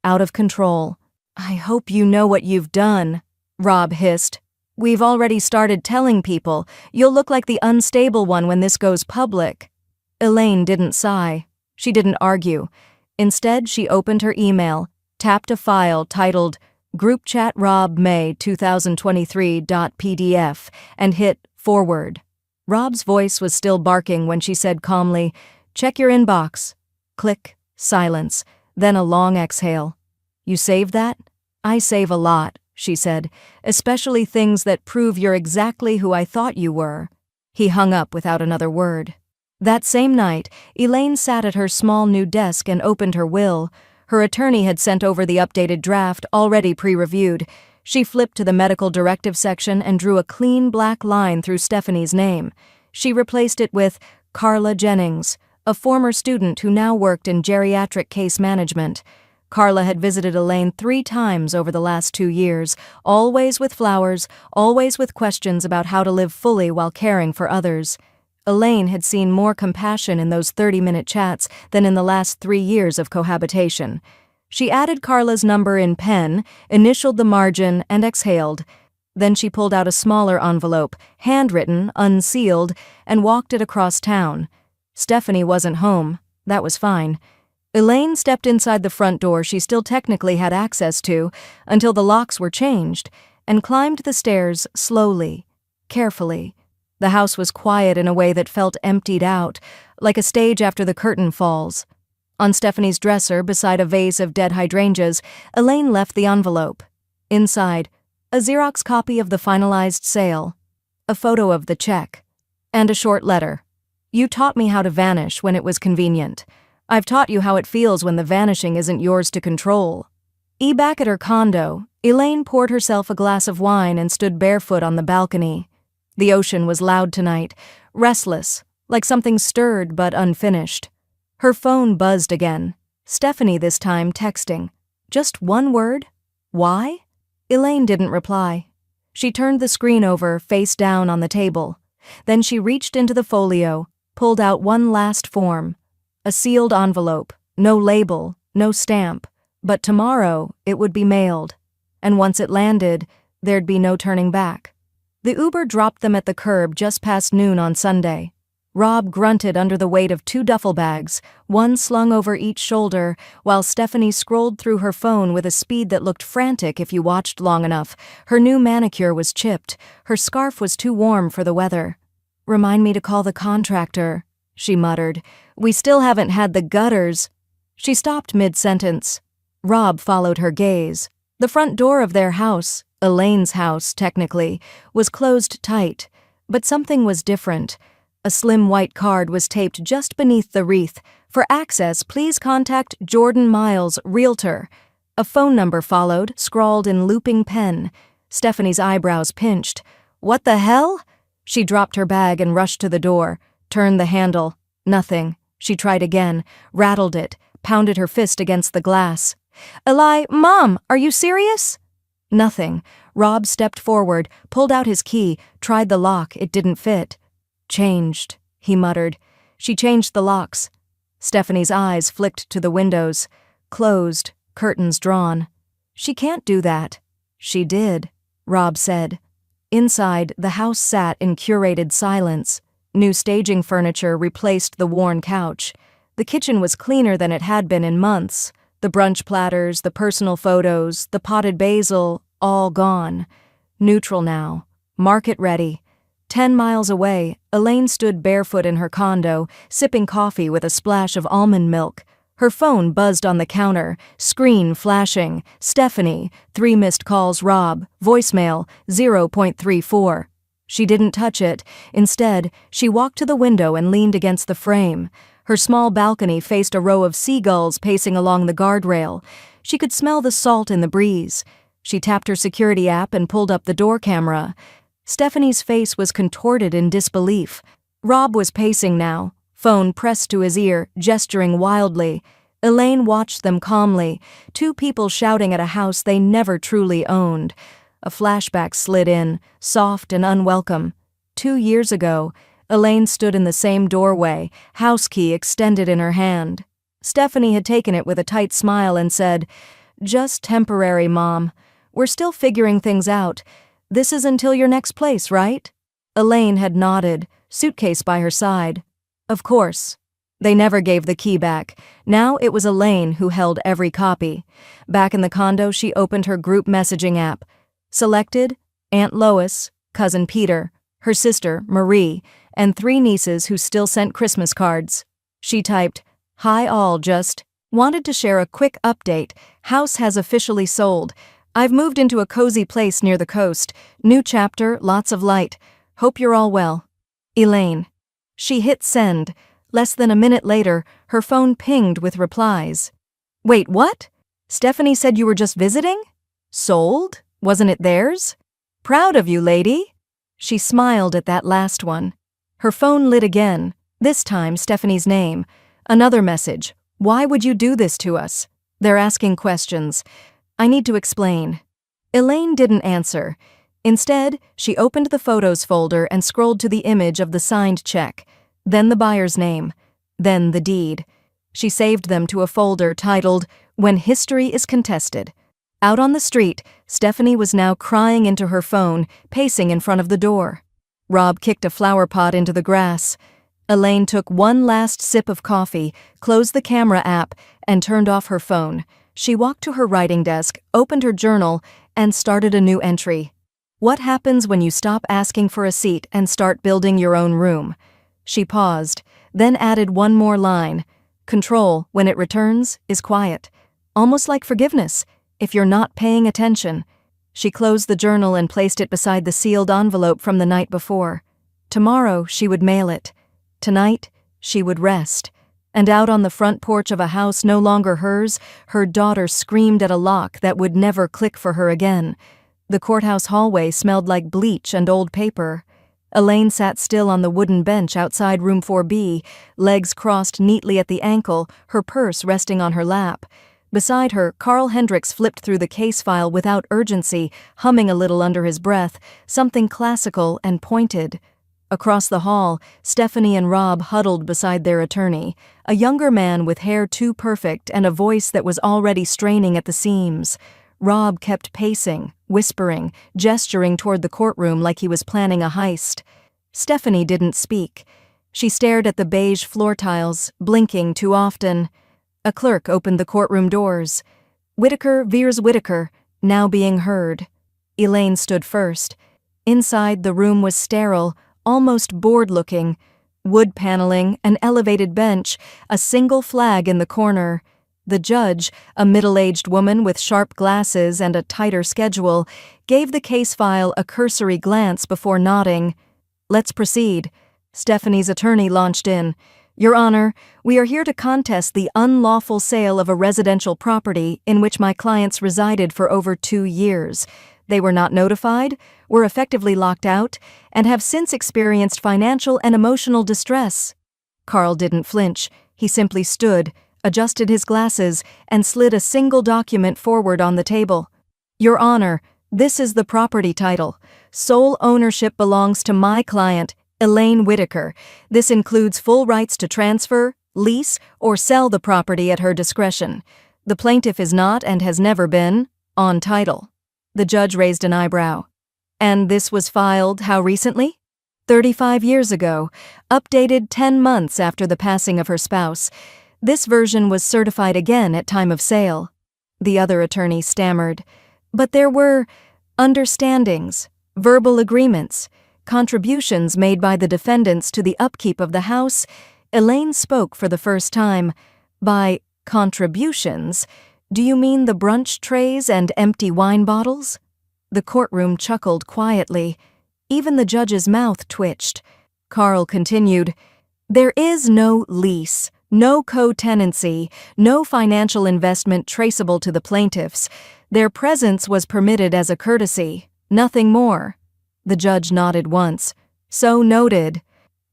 out of control. "I hope you know what you've done," Rob hissed. "We've already started telling people. You'll look like the unstable one when this goes public." Elaine didn't sigh. She didn't argue. Instead, she opened her email, tapped a file titled Group Chat Rob May 2023.pdf, and hit forward. Rob's voice was still barking when she said calmly, "Check your inbox." Click, silence, then a long exhale. "You saved that?" "I save a lot," she said, "especially things that prove you're exactly who I thought you were." He hung up without another word. That same night, Elaine sat at her small new desk and opened her will. Her attorney had sent over the updated draft, already pre-reviewed. She flipped to the medical directive section and drew a clean black line through Stephanie's name. She replaced it with Carla Jennings, a former student who now worked in geriatric case management. Carla had visited Elaine 3 times over the last 2 years, always with flowers, always with questions about how to live fully while caring for others. Elaine had seen more compassion in those 30-minute chats than in the last 3 years of cohabitation. She added Carla's number in pen, initialed the margin, and exhaled. Then she pulled out a smaller envelope, handwritten, unsealed, and walked it across town. Stephanie wasn't home. That was fine. Elaine stepped inside the front door she still technically had access to until the locks were changed, and climbed the stairs slowly, carefully. The house was quiet in a way that felt emptied out, like a stage after the curtain falls. On Stephanie's dresser, beside a vase of dead hydrangeas, Elaine left the envelope. Inside, a Xerox copy of the finalized sale, a photo of the check, and a short letter. "You taught me how to vanish when it was convenient. I've taught you how it feels when the vanishing isn't yours to control." Back at her condo, Elaine poured herself a glass of wine and stood barefoot on the balcony. The ocean was loud tonight, restless, like something stirred but unfinished. Her phone buzzed again. Stephanie this time texting. Just one word? Why? Elaine didn't reply. She turned the screen over, face down on the table. Then she reached into the folio, pulled out one last form. A sealed envelope, no label, no stamp. But tomorrow it would be mailed. And once it landed, there'd be no turning back. The Uber dropped them at the curb just past noon on Sunday. Rob grunted under the weight of 2 duffel bags, one slung over each shoulder, while Stephanie scrolled through her phone with a speed that looked frantic if you watched long enough. Her new manicure was chipped. Her scarf was too warm for the weather. "Remind me to call the contractor," she muttered. "We still haven't had the gutters." She stopped mid-sentence. Rob followed her gaze. The front door of their house, Elaine's house, technically, was closed tight, but something was different. A slim white card was taped just beneath the wreath. "For access, please contact Jordan Miles, Realtor." A phone number followed, scrawled in looping pen. Stephanie's eyebrows pinched. "What the hell?" She dropped her bag and rushed to the door, turned the handle. Nothing. She tried again, rattled it, pounded her fist against the glass. Eli, Mom, are you serious? Nothing. Rob stepped forward, pulled out his key, tried the lock. It didn't fit. Changed, he muttered. She changed the locks. Stephanie's eyes flicked to the windows. Closed, curtains drawn. She can't do that. She did, Rob said. Inside, the house sat in curated silence. New staging furniture replaced the worn couch. The kitchen was cleaner than it had been in months. The brunch platters, the personal photos, the potted basil, all gone. Neutral now. Market ready. 10 miles away, Elaine stood barefoot in her condo, sipping coffee with a splash of almond milk. Her phone buzzed on the counter, screen flashing. Stephanie, 3 missed calls. Rob, voicemail, 0.34. She didn't touch it. Instead, she walked to the window and leaned against the frame. Her small balcony faced a row of seagulls pacing along the guardrail. She could smell the salt in the breeze. She tapped her security app and pulled up the door camera. Stephanie's face was contorted in disbelief. Rob was pacing now, phone pressed to his ear, gesturing wildly. Elaine watched them calmly, 2 people shouting at a house they never truly owned. A flashback slid in, soft and unwelcome. 2 years ago, Elaine stood in the same doorway, house key extended in her hand. Stephanie had taken it with a tight smile and said, "Just temporary, Mom. We're still figuring things out. This is until your next place, right?" Elaine had nodded, suitcase by her side. Of course. They never gave the key back. Now it was Elaine who held every copy. Back in the condo, she opened her group messaging app. Selected, Aunt Lois, Cousin Peter, her sister, Marie, and 3 nieces who still sent Christmas cards. She typed, "Hi all, just wanted to share a quick update. House has officially sold. I've moved into a cozy place near the coast. New chapter, lots of light. Hope you're all well. Elaine." She hit send. Less than a minute later, her phone pinged with replies. "Wait, what? Stephanie said you were just visiting? Sold? Wasn't it theirs? Proud of you, lady." She smiled at that last one. Her phone lit again, this time Stephanie's name. Another message. "Why would you do this to us? They're asking questions. I need to explain." Elaine didn't answer. Instead, she opened the photos folder and scrolled to the image of the signed check, then the buyer's name, then the deed. She saved them to a folder titled, "When History is Contested." Out on the street, Stephanie was now crying into her phone, pacing in front of the door. Rob kicked a flower pot into the grass. Elaine took one last sip of coffee, closed the camera app, and turned off her phone. She walked to her writing desk, opened her journal, and started a new entry. What happens when you stop asking for a seat and start building your own room? She paused, then added one more line. Control, when it returns, is quiet. Almost like forgiveness, if you're not paying attention. She closed the journal and placed it beside the sealed envelope from the night before. Tomorrow, she would mail it. Tonight, she would rest. And out on the front porch of a house no longer hers, her daughter screamed at a lock that would never click for her again. The courthouse hallway smelled like bleach and old paper. Elaine sat still on the wooden bench outside room 4B, legs crossed neatly at the ankle, her purse resting on her lap. Beside her, Carl Hendricks flipped through the case file without urgency, humming a little under his breath, something classical and pointed. Across the hall, Stephanie and Rob huddled beside their attorney, a younger man with hair too perfect and a voice that was already straining at the seams. Rob kept pacing, whispering, gesturing toward the courtroom like he was planning a heist. Stephanie didn't speak. She stared at the beige floor tiles, blinking too often. A clerk opened the courtroom doors. Whitaker Veers Whitaker, now being heard. Elaine stood first. Inside, the room was sterile, almost bored-looking. Wood paneling, an elevated bench, a single flag in the corner. The judge, a middle-aged woman with sharp glasses and a tighter schedule, gave the case file a cursory glance before nodding. "Let's proceed." Stephanie's attorney launched in. "Your Honor, we are here to contest the unlawful sale of a residential property in which my clients resided for over 2 years. They were not notified, were effectively locked out, and have since experienced financial and emotional distress. Carl didn't flinch. He simply stood, adjusted his glasses, and slid a single document forward on the table. Your Honor, this is the property title. Sole ownership belongs to my client, Elaine Whitaker. This includes full rights to transfer, lease, or sell the property at her discretion. The plaintiff is not and has never been on title. The judge raised an eyebrow. And this was filed how recently? 35 years ago, updated 10 months after the passing of her spouse. This version was certified again at time of sale. The other attorney stammered. But there were understandings, verbal agreements, contributions made by the defendants to the upkeep of the house. Elaine spoke for the first time. By contributions, do you mean the brunch trays and empty wine bottles? The courtroom chuckled quietly. Even the judge's mouth twitched. Carl continued, There is no lease, no co-tenancy, no financial investment traceable to the plaintiffs. Their presence was permitted as a courtesy, nothing more. The judge nodded once. So noted.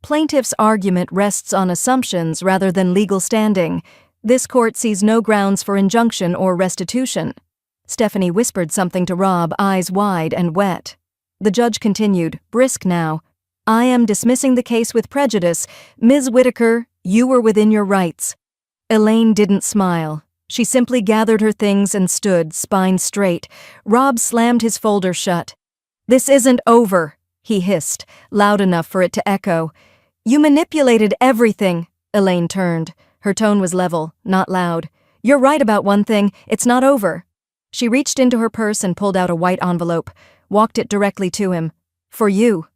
Plaintiff's argument rests on assumptions rather than legal standing. This court sees no grounds for injunction or restitution. Stephanie whispered something to Rob, eyes wide and wet. The judge continued, brisk now. I am dismissing the case with prejudice. Ms. Whitaker, you were within your rights. Elaine didn't smile. She simply gathered her things and stood, spine straight. Rob slammed his folder shut. This isn't over, he hissed, loud enough for it to echo. You manipulated everything. Elaine turned. Her tone was level, not loud. You're right about one thing, it's not over. She reached into her purse and pulled out a white envelope, walked it directly to him. For you.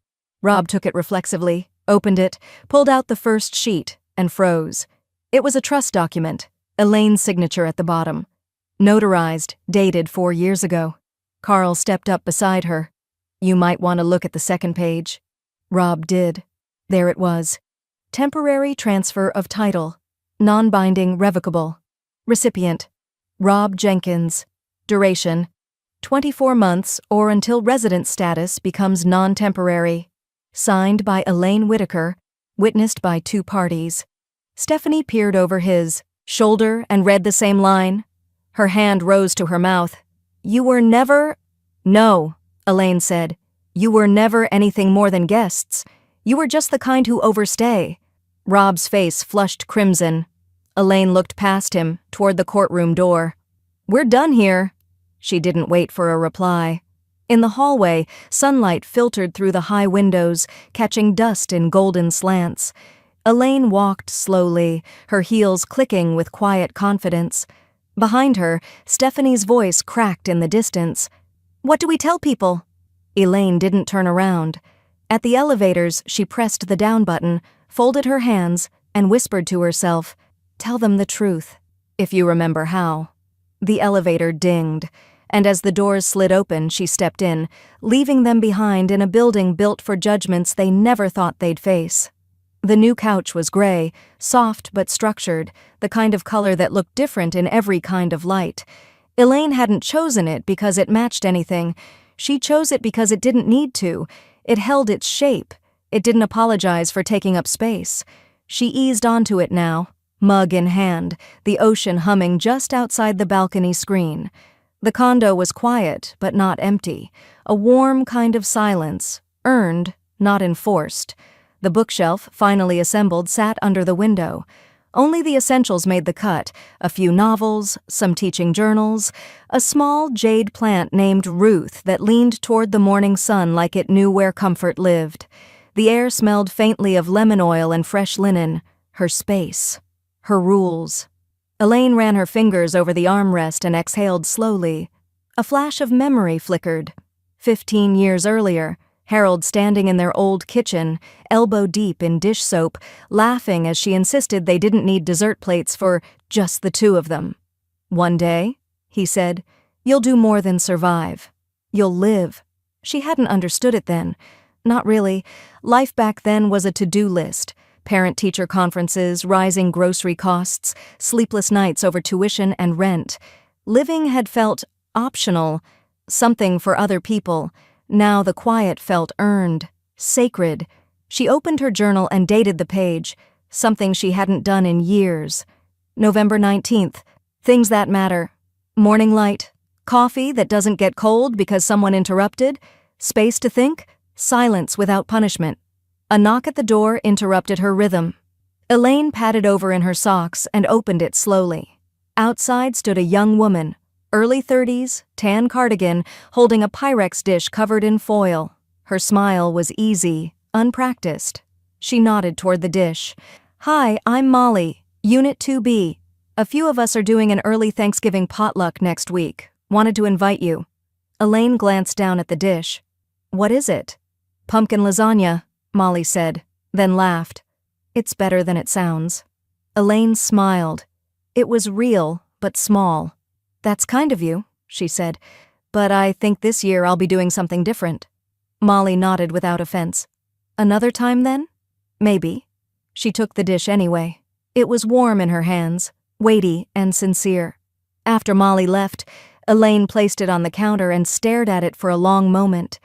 Rob took it reflexively, opened it, pulled out the first sheet, and froze. It was a trust document, Elaine's signature at the bottom. Notarized, dated 4 years ago. Carl stepped up beside her. You might want to look at the second page. Rob did. There it was. Temporary transfer of title. Non-binding revocable. Recipient. Rob Jenkins. Duration. 24 months or until resident status becomes non-temporary. Signed by Elaine Whitaker. Witnessed by 2 parties. Stephanie peered over his shoulder and read the same line. Her hand rose to her mouth. You were never... No, Elaine said. You were never anything more than guests. You were just the kind who overstay. Rob's face flushed crimson. Elaine looked past him, toward the courtroom door. We're done here. She didn't wait for a reply. In the hallway, sunlight filtered through the high windows, catching dust in golden slants. Elaine walked slowly, her heels clicking with quiet confidence. Behind her, Stephanie's voice cracked in the distance. What do we tell people? Elaine didn't turn around. At the elevators, she pressed the down button, folded her hands, and whispered to herself, Tell them the truth, if you remember how. The elevator dinged, and as the doors slid open, she stepped in, leaving them behind in a building built for judgments they never thought they'd face. The new couch was gray, soft but structured, the kind of color that looked different in every kind of light. Elaine hadn't chosen it because it matched anything. She chose it because it didn't need to. It held its shape. It didn't apologize for taking up space. She eased onto it now, mug in hand, the ocean humming just outside the balcony screen. The condo was quiet, but not empty. A warm kind of silence, earned, not enforced. The bookshelf, finally assembled, sat under the window. Only the essentials made the cut, a few novels, some teaching journals, a small jade plant named Ruth that leaned toward the morning sun like it knew where comfort lived. The air smelled faintly of lemon oil and fresh linen. Her space. Her rules. Elaine ran her fingers over the armrest and exhaled slowly. A flash of memory flickered. 15 years earlier, Harold standing in their old kitchen, elbow deep in dish soap, laughing as she insisted they didn't need dessert plates for just the 2 of them. One day, he said, you'll do more than survive. You'll live. She hadn't understood it then. Not really. Life back then was a to-do list. Parent-teacher conferences, rising grocery costs, sleepless nights over tuition and rent. Living had felt optional, something for other people. Now the quiet felt earned, sacred. She opened her journal and dated the page, something she hadn't done in years. November 19th. Things that matter. Morning light. Coffee that doesn't get cold because someone interrupted. Space to think. Silence without punishment. A knock at the door interrupted her rhythm. Elaine padded over in her socks and opened it slowly. Outside stood a young woman, early 30s, tan cardigan, holding a Pyrex dish covered in foil. Her smile was easy, unpracticed. She nodded toward the dish. "Hi, I'm Molly, Unit 2B. A few of us are doing an early Thanksgiving potluck next week. Wanted to invite you." Elaine glanced down at the dish. "What is it?" "Pumpkin lasagna," Molly said, then laughed. "It's better than it sounds." Elaine smiled. It was real, but small. "That's kind of you," she said, "but I think this year I'll be doing something different." Molly nodded without offense. "Another time then?" "Maybe." She took the dish anyway. It was warm in her hands, weighty and sincere. After Molly left, Elaine placed it on the counter and stared at it for a long moment.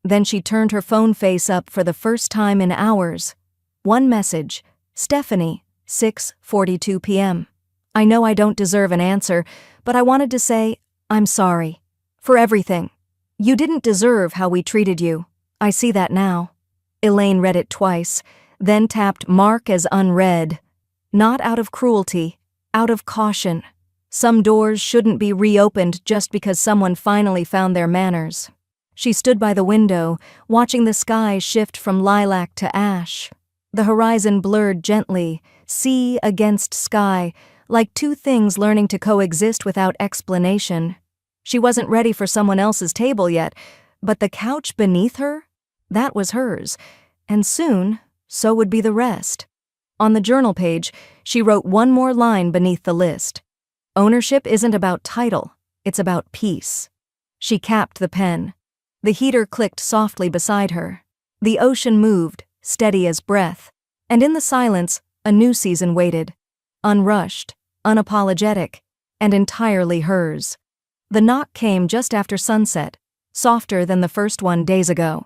Then she turned her phone face up for the first time in hours. One message, "Stephanie, 6:42 p.m. I know I don't deserve an answer, but I wanted to say, I'm sorry. For everything. You didn't deserve how we treated you. I see that now." Elaine read it twice, then tapped mark as unread. Not out of cruelty, out of caution. Some doors shouldn't be reopened just because someone finally found their manners. She stood by the window, watching the sky shift from lilac to ash. The horizon blurred gently, sea against sky, like two things learning to coexist without explanation. She wasn't ready for someone else's table yet, but the couch beneath her? That was hers, and soon, so would be the rest. On the journal page, she wrote one more line beneath the list. Ownership isn't about title, it's about peace. She capped the pen. The heater clicked softly beside her. The ocean moved, steady as breath, and in the silence, a new season waited. Unrushed, unapologetic, and entirely hers. The knock came just after sunset, softer than the first one days ago.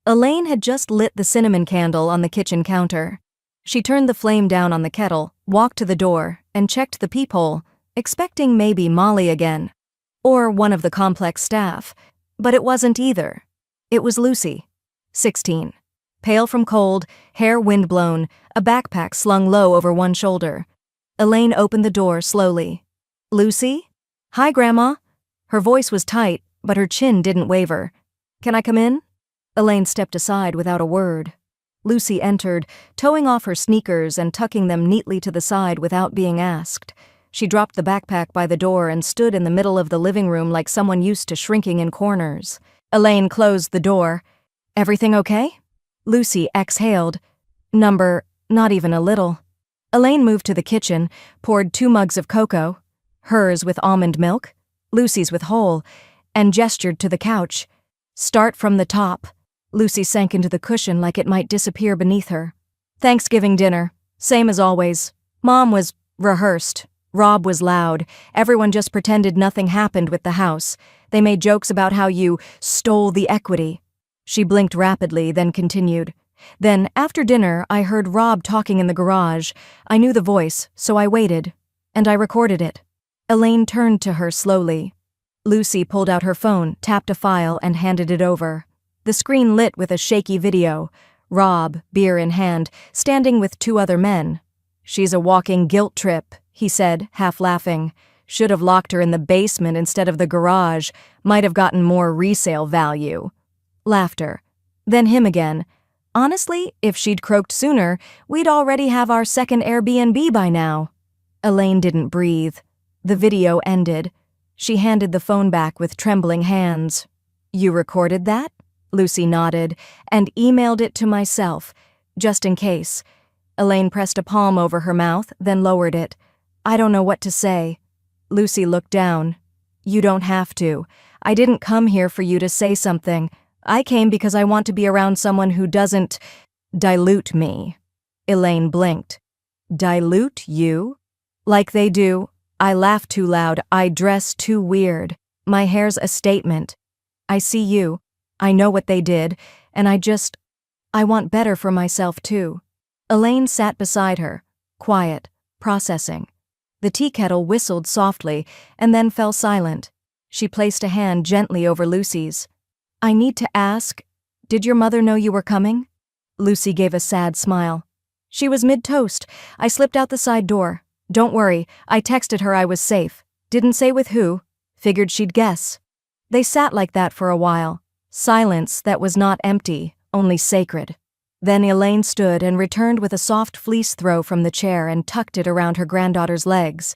Elaine had just lit the cinnamon candle on the kitchen counter. She turned the flame down on the kettle, walked to the door, and checked the peephole, expecting maybe Molly again. Or one of the complex staff. But it wasn't either. It was Lucy, 16. Pale from cold, hair windblown, a backpack slung low over one shoulder. Elaine opened the door slowly. "Lucy?" "Hi, Grandma." Her voice was tight, but her chin didn't waver. "Can I come in?" Elaine stepped aside without a word. Lucy entered, towing off her sneakers and tucking them neatly to the side without being asked. She dropped the backpack by the door and stood in the middle of the living room like someone used to shrinking in corners. Elaine closed the door. "Everything okay?" Lucy exhaled. Not even a little." Elaine moved to the kitchen, poured 2 mugs of cocoa, hers with almond milk, Lucy's with whole, and gestured to the couch. "Start from the top." Lucy sank into the cushion like it might disappear beneath her. "Thanksgiving dinner. Same as always. Mom was rehearsed. Rob was loud. Everyone just pretended nothing happened with the house. They made jokes about how you stole the equity." She blinked rapidly, then continued. "Then, after dinner, I heard Rob talking in the garage. I knew the voice, so I waited. And I recorded it." Elaine turned to her slowly. Lucy pulled out her phone, tapped a file, and handed it over. The screen lit with a shaky video. Rob, beer in hand, standing with 2 other men. "She's a walking guilt trip," he said, half laughing. "Should have locked her in the basement instead of the garage. Might have gotten more resale value." Laughter. Then him again. "Honestly, if she'd croaked sooner, we'd already have our second Airbnb by now." Elaine didn't breathe. The video ended. She handed the phone back with trembling hands. "You recorded that?" Lucy nodded, "and emailed it to myself, just in case." Elaine pressed a palm over her mouth, then lowered it. "I don't know what to say." Lucy looked down. "You don't have to. I didn't come here for you to say something. I came because I want to be around someone who doesn't dilute me." Elaine blinked. "Dilute you?" "Like they do. I laugh too loud. I dress too weird. My hair's a statement. I see you. I know what they did, and I want better for myself too. Elaine sat beside her, quiet, processing. The tea kettle whistled softly and then fell silent. She placed a hand gently over Lucy's. I need to ask, did your mother know you were coming? Lucy gave a sad smile. She was mid-toast. I slipped out the side door. Don't worry, I texted her I was safe. Didn't say with who. Figured she'd guess. They sat like that for a while. Silence that was not empty, only sacred. Then Elaine stood and returned with a soft fleece throw from the chair and tucked it around her granddaughter's legs.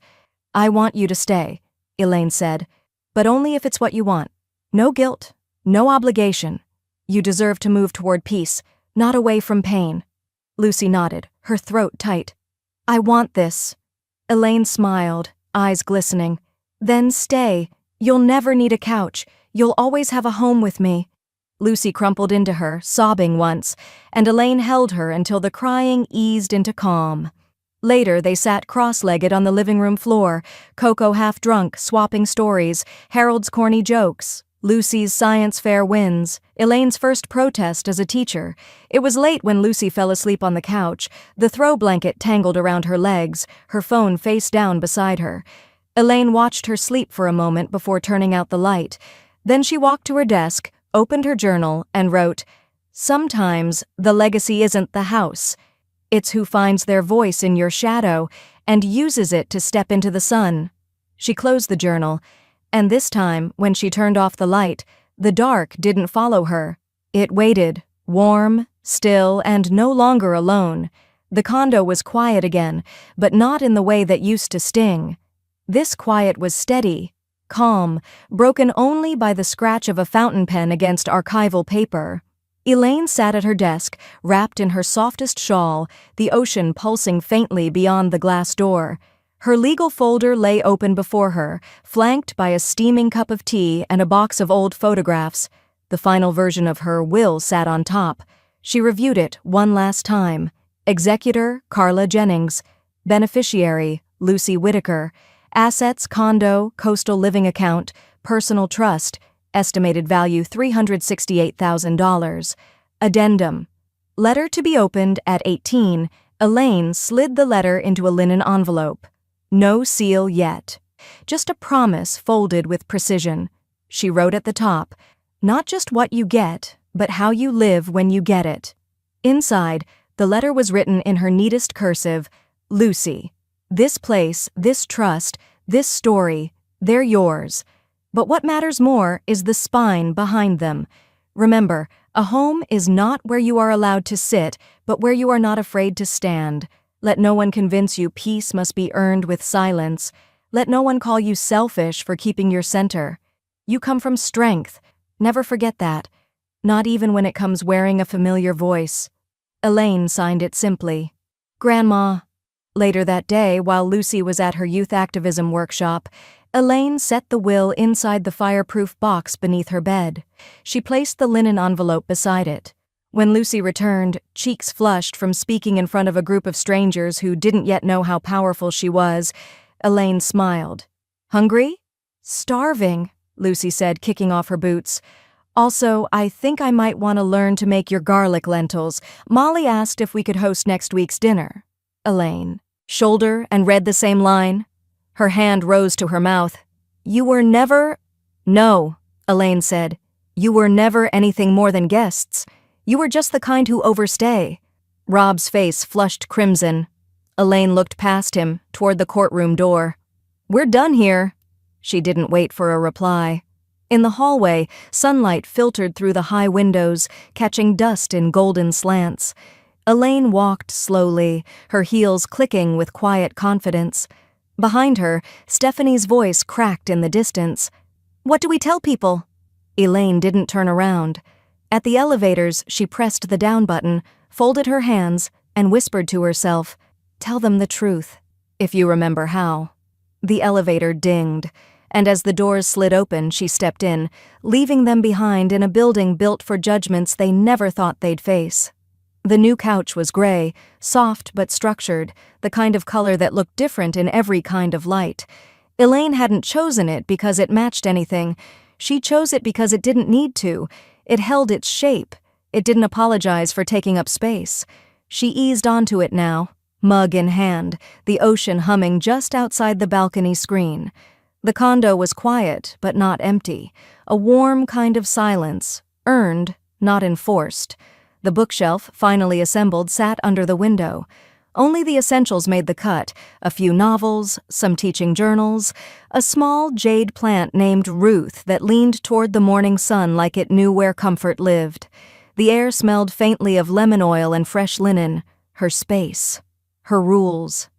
I want you to stay, Elaine said, but only if it's what you want. No guilt, no obligation. You deserve to move toward peace, not away from pain. Lucy nodded, her throat tight. I want this. Elaine smiled, eyes glistening. Then stay. You'll never need a couch. You'll always have a home with me. Lucy crumpled into her, sobbing once, and Elaine held her until the crying eased into calm. Later, they sat cross-legged on the living room floor, Coco half-drunk, swapping stories, Harold's corny jokes, Lucy's science fair wins, Elaine's first protest as a teacher. It was late when Lucy fell asleep on the couch, the throw blanket tangled around her legs, her phone face down beside her. Elaine watched her sleep for a moment before turning out the light. Then she walked to her desk, opened her journal, and wrote, Sometimes the legacy isn't the house. It's who finds their voice in your shadow and uses it to step into the sun. She closed the journal, and this time, when she turned off the light, the dark didn't follow her. It waited, warm, still, and no longer alone. The condo was quiet again, but not in the way that used to sting. This quiet was steady, calm, broken only by the scratch of a fountain pen against archival paper. Elaine sat at her desk, wrapped in her softest shawl, the ocean pulsing faintly beyond the glass door. Her legal folder lay open before her, flanked by a steaming cup of tea and a box of old photographs. The final version of her will sat on top. She reviewed it one last time. Executor, Carla Jennings. Beneficiary, Lucy Whitaker. Assets, condo, coastal living account, personal trust, estimated value $368,000. Addendum. Letter to be opened at 18. Elaine slid the letter into a linen envelope. No seal yet. Just a promise folded with precision. She wrote at the top, not just what you get, but how you live when you get it. Inside, the letter was written in her neatest cursive, Lucy. This place, this trust, this story, they're yours. But what matters more is the spine behind them. Remember, a home is not where you are allowed to sit, but where you are not afraid to stand. Let no one convince you peace must be earned with silence. Let no one call you selfish for keeping your center. You come from strength. Never forget that. Not even when it comes wearing a familiar voice. Elaine signed it simply. Grandma. Later that day, while Lucy was at her youth activism workshop, Elaine set the will inside the fireproof box beneath her bed. She placed the linen envelope beside it. When Lucy returned, cheeks flushed from speaking in front of a group of strangers who didn't yet know how powerful she was, Elaine smiled. Hungry? Starving, Lucy said, kicking off her boots. Also, I think I might want to learn to make your garlic lentils. Molly asked if we could host next week's dinner. Elaine. Shoulder and read the same line. Her hand rose to her mouth. You were never... No, Elaine said. You were never anything more than guests. You were just the kind who overstay. Rob's face flushed crimson. Elaine looked past him, toward the courtroom door. We're done here. She didn't wait for a reply. In the hallway, sunlight filtered through the high windows, catching dust in golden slants. Elaine walked slowly, her heels clicking with quiet confidence. Behind her, Stephanie's voice cracked in the distance. What do we tell people? Elaine didn't turn around. At the elevators, she pressed the down button, folded her hands, and whispered to herself, Tell them the truth, if you remember how. The elevator dinged, and as the doors slid open, she stepped in, leaving them behind in a building built for judgments they never thought they'd face. The new couch was gray, soft but structured, the kind of color that looked different in every kind of light. Elaine hadn't chosen it because it matched anything. She chose it because it didn't need to. It held its shape. It didn't apologize for taking up space. She eased onto it now, mug in hand, the ocean humming just outside the balcony screen. The condo was quiet, but not empty. A warm kind of silence, earned, not enforced. The bookshelf, finally assembled, sat under the window. Only the essentials made the cut: a few novels, some teaching journals, a small jade plant named Ruth that leaned toward the morning sun like it knew where comfort lived. The air smelled faintly of lemon oil and fresh linen. Her space. Her rules.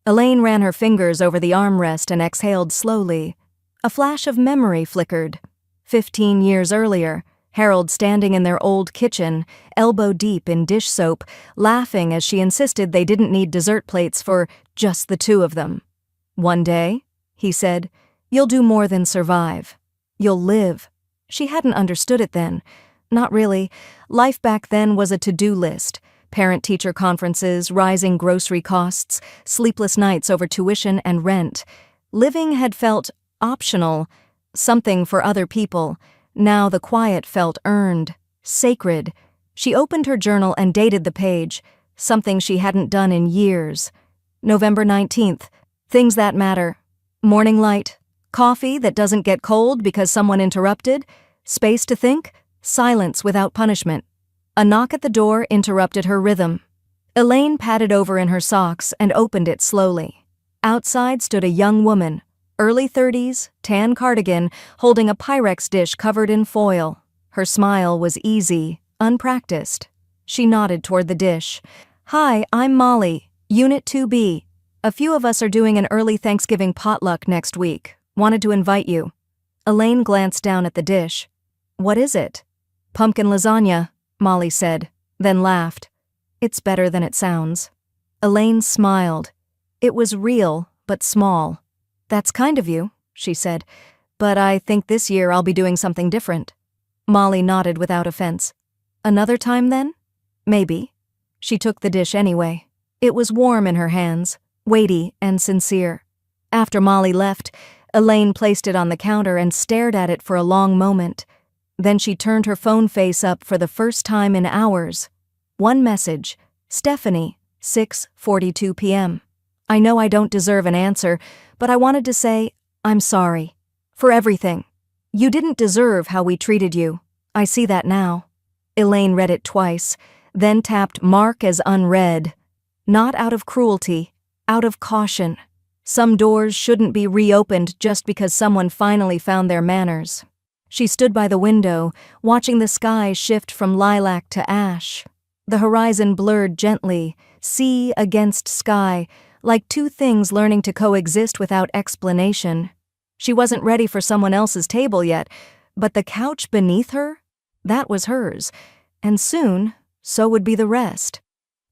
Elaine ran her fingers over the armrest and exhaled slowly. A flash of memory flickered. 15 years earlier, Harold standing in their old kitchen, elbow deep in dish soap, laughing as she insisted they didn't need dessert plates for just the two of them. "One day," he said, "you'll do more than survive. You'll live." She hadn't understood it then. Not really. Life back then was a to-do list. Parent-teacher conferences, rising grocery costs, sleepless nights over tuition and rent. Living had felt optional, something for other people. Now the quiet felt earned, sacred. She opened her journal and dated the page, something she hadn't done in years. November 19th. Things that matter. Morning light. Coffee that doesn't get cold because someone interrupted. Space to think. Silence without punishment. A knock at the door interrupted her rhythm. Elaine patted over in her socks and opened it slowly. Outside stood a young woman, early 30s, tan cardigan, holding a Pyrex dish covered in foil. Her smile was easy, unpracticed. She nodded toward the dish. "Hi, I'm Molly, Unit 2B. A few of us are doing an early Thanksgiving potluck next week. Wanted to invite you." Elaine glanced down at the dish. "What is it?" "Pumpkin lasagna," Molly said, then laughed. "It's better than it sounds." Elaine smiled. It was real, but small. "That's kind of you," she said, "but I think this year I'll be doing something different." Molly nodded without offense. "Another time then?" "Maybe." She took the dish anyway. It was warm in her hands, weighty and sincere. After Molly left, Elaine placed it on the counter and stared at it for a long moment. Then she turned her phone face up for the first time in hours. One message: "Stephanie, 6:42 p.m. I know I don't deserve an answer, but I wanted to say, I'm sorry. For everything. You didn't deserve how we treated you. I see that now." Elaine read it twice, then tapped mark as unread. Not out of cruelty, out of caution. Some doors shouldn't be reopened just because someone finally found their manners. She stood by the window, watching the sky shift from lilac to ash. The horizon blurred gently, sea against sky, like two things learning to coexist without explanation. She wasn't ready for someone else's table yet, but the couch beneath her? That was hers, and soon, so would be the rest.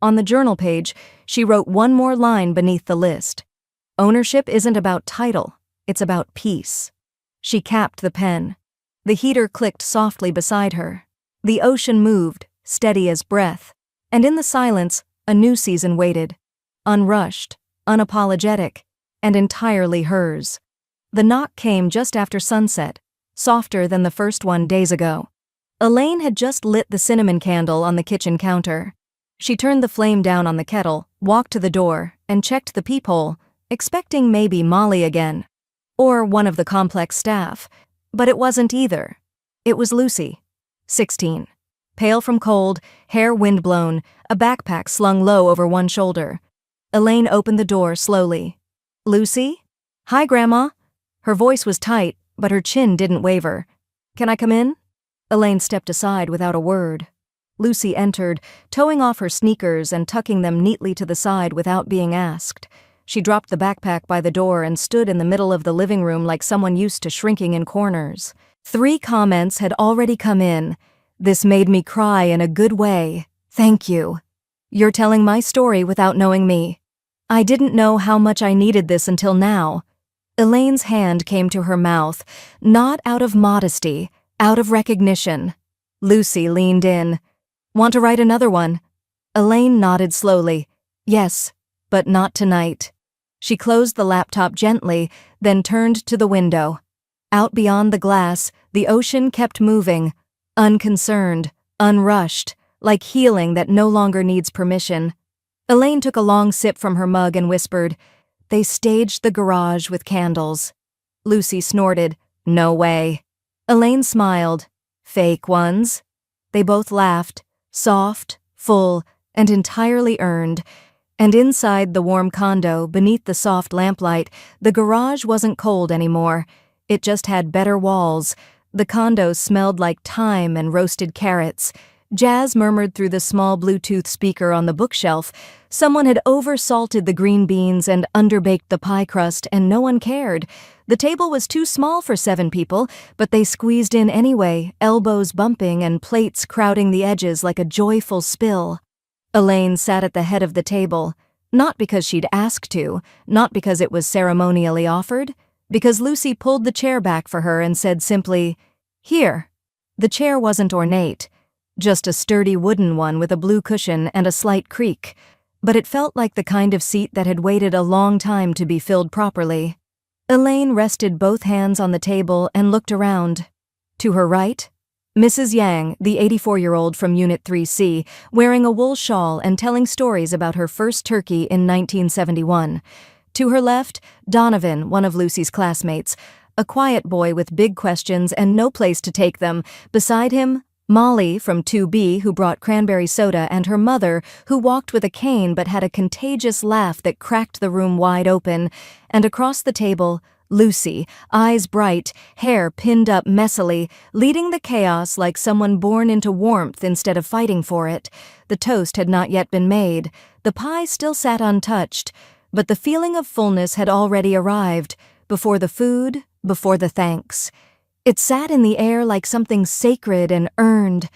On the journal page, she wrote one more line beneath the list. "Ownership isn't about title, it's about peace." She capped the pen. The heater clicked softly beside her. The ocean moved, steady as breath, and in the silence, a new season waited. Unrushed, unapologetic, and entirely hers. The knock came just after sunset, softer than the first one days ago. Elaine had just lit the cinnamon candle on the kitchen counter. She turned the flame down on the kettle, walked to the door, and checked the peephole, expecting maybe Molly again. Or one of the complex staff. But it wasn't either. It was Lucy, 16. Pale from cold, hair windblown, a backpack slung low over one shoulder. Elaine opened the door slowly. "Lucy?" "Hi, Grandma." Her voice was tight, but her chin didn't waver. "Can I come in?" Elaine stepped aside without a word. Lucy entered, towing off her sneakers and tucking them neatly to the side without being asked. She dropped the backpack by the door and stood in the middle of the living room like someone used to shrinking in corners. 3 comments had already come in. "This made me cry in a good way. Thank you. You're telling my story without knowing me. I didn't know how much I needed this until now." Elaine's hand came to her mouth, not out of modesty, out of recognition. Lucy leaned in. "Want to write another one?" Elaine nodded slowly. "Yes, but not tonight." She closed the laptop gently, then turned to the window. Out beyond the glass, the ocean kept moving, unconcerned, unrushed, like healing that no longer needs permission. Elaine took a long sip from her mug and whispered, "They staged the garage with candles." Lucy snorted, "No way." Elaine smiled, "Fake ones?" They both laughed, soft, full, and entirely earned. And inside the warm condo, beneath the soft lamplight, the garage wasn't cold anymore. It just had better walls. The condo smelled like thyme and roasted carrots. Jazz murmured through the small Bluetooth speaker on the bookshelf. Someone had oversalted the green beans and underbaked the pie crust, and no one cared. The table was too small for 7 people, but they squeezed in anyway, elbows bumping and plates crowding the edges like a joyful spill. Elaine sat at the head of the table, not because she'd asked to, not because it was ceremonially offered, because Lucy pulled the chair back for her and said simply, "Here." The chair wasn't ornate, just a sturdy wooden one with a blue cushion and a slight creak, but it felt like the kind of seat that had waited a long time to be filled properly. Elaine rested both hands on the table and looked around. To her right, Mrs. Yang, the 84-year-old from Unit 3C, wearing a wool shawl and telling stories about her first turkey in 1971. To her left, Donovan, one of Lucy's classmates, a quiet boy with big questions and no place to take them. Beside him, Molly from 2B, who brought cranberry soda, and her mother, who walked with a cane but had a contagious laugh that cracked the room wide open. And across the table, Lucy, eyes bright, hair pinned up messily, leading the chaos like someone born into warmth instead of fighting for it. The toast had not yet been made. The pie still sat untouched, but the feeling of fullness had already arrived, before the food, before the thanks. It sat in the air like something sacred and earned.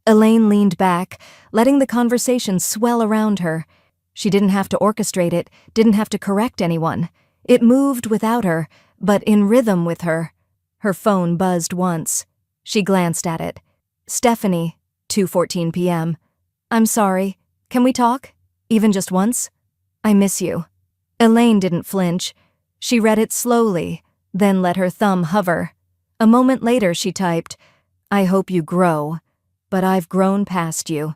Elaine leaned back, letting the conversation swell around her. She didn't have to orchestrate it, didn't have to correct anyone. It moved without her, but in rhythm with her. Her phone buzzed once. She glanced at it. "Stephanie, 2:14 p.m. I'm sorry. Can we talk? Even just once? I miss you." Elaine didn't flinch. She read it slowly, then let her thumb hover. A moment later she typed, "I hope you grow, but I've grown past you.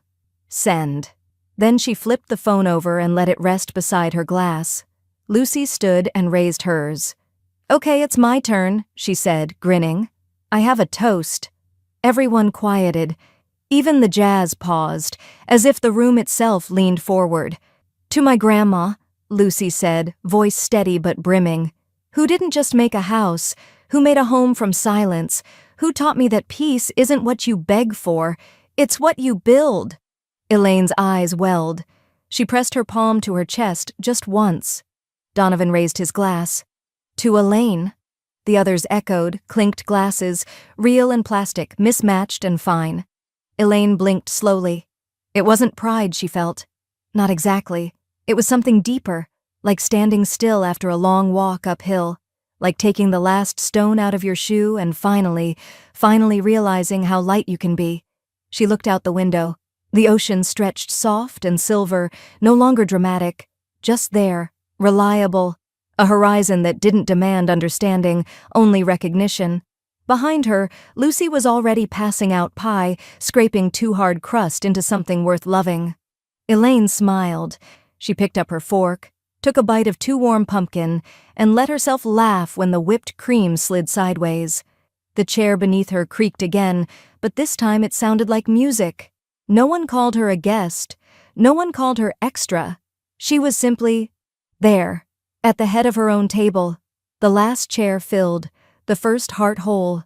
Send." Then she flipped the phone over and let it rest beside her glass. Lucy stood and raised hers. "Okay, it's my turn," she said, grinning. "I have a toast." Everyone quieted. Even the Jazz paused, as if the room itself leaned forward. "To my grandma," Lucy said, voice steady but brimming, "who didn't just make a house, who made a home from silence, who taught me that peace isn't what you beg for, it's what you build." Elaine's eyes welled. She pressed her palm to her chest just once. Donovan raised his glass. "To Elaine." The others echoed, clinked glasses, real and plastic, mismatched and fine. Elaine blinked slowly. It wasn't pride she felt. Not exactly. It was something deeper, like standing still after a long walk uphill, like taking the last stone out of your shoe and finally realizing how light you can be. She looked out the window. The ocean stretched soft and silver, no longer dramatic, just there, reliable, a horizon that didn't demand understanding, only recognition. Behind her, Lucy was already passing out pie, scraping too hard crust into something worth loving. Elaine smiled. She picked up her fork, took a bite of too warm pumpkin, and let herself laugh when the whipped cream slid sideways. The chair beneath her creaked again, but this time it sounded like music. No one called her a guest. No one called her extra. She was simply there, at the head of her own table, the last chair filled, the first heart whole.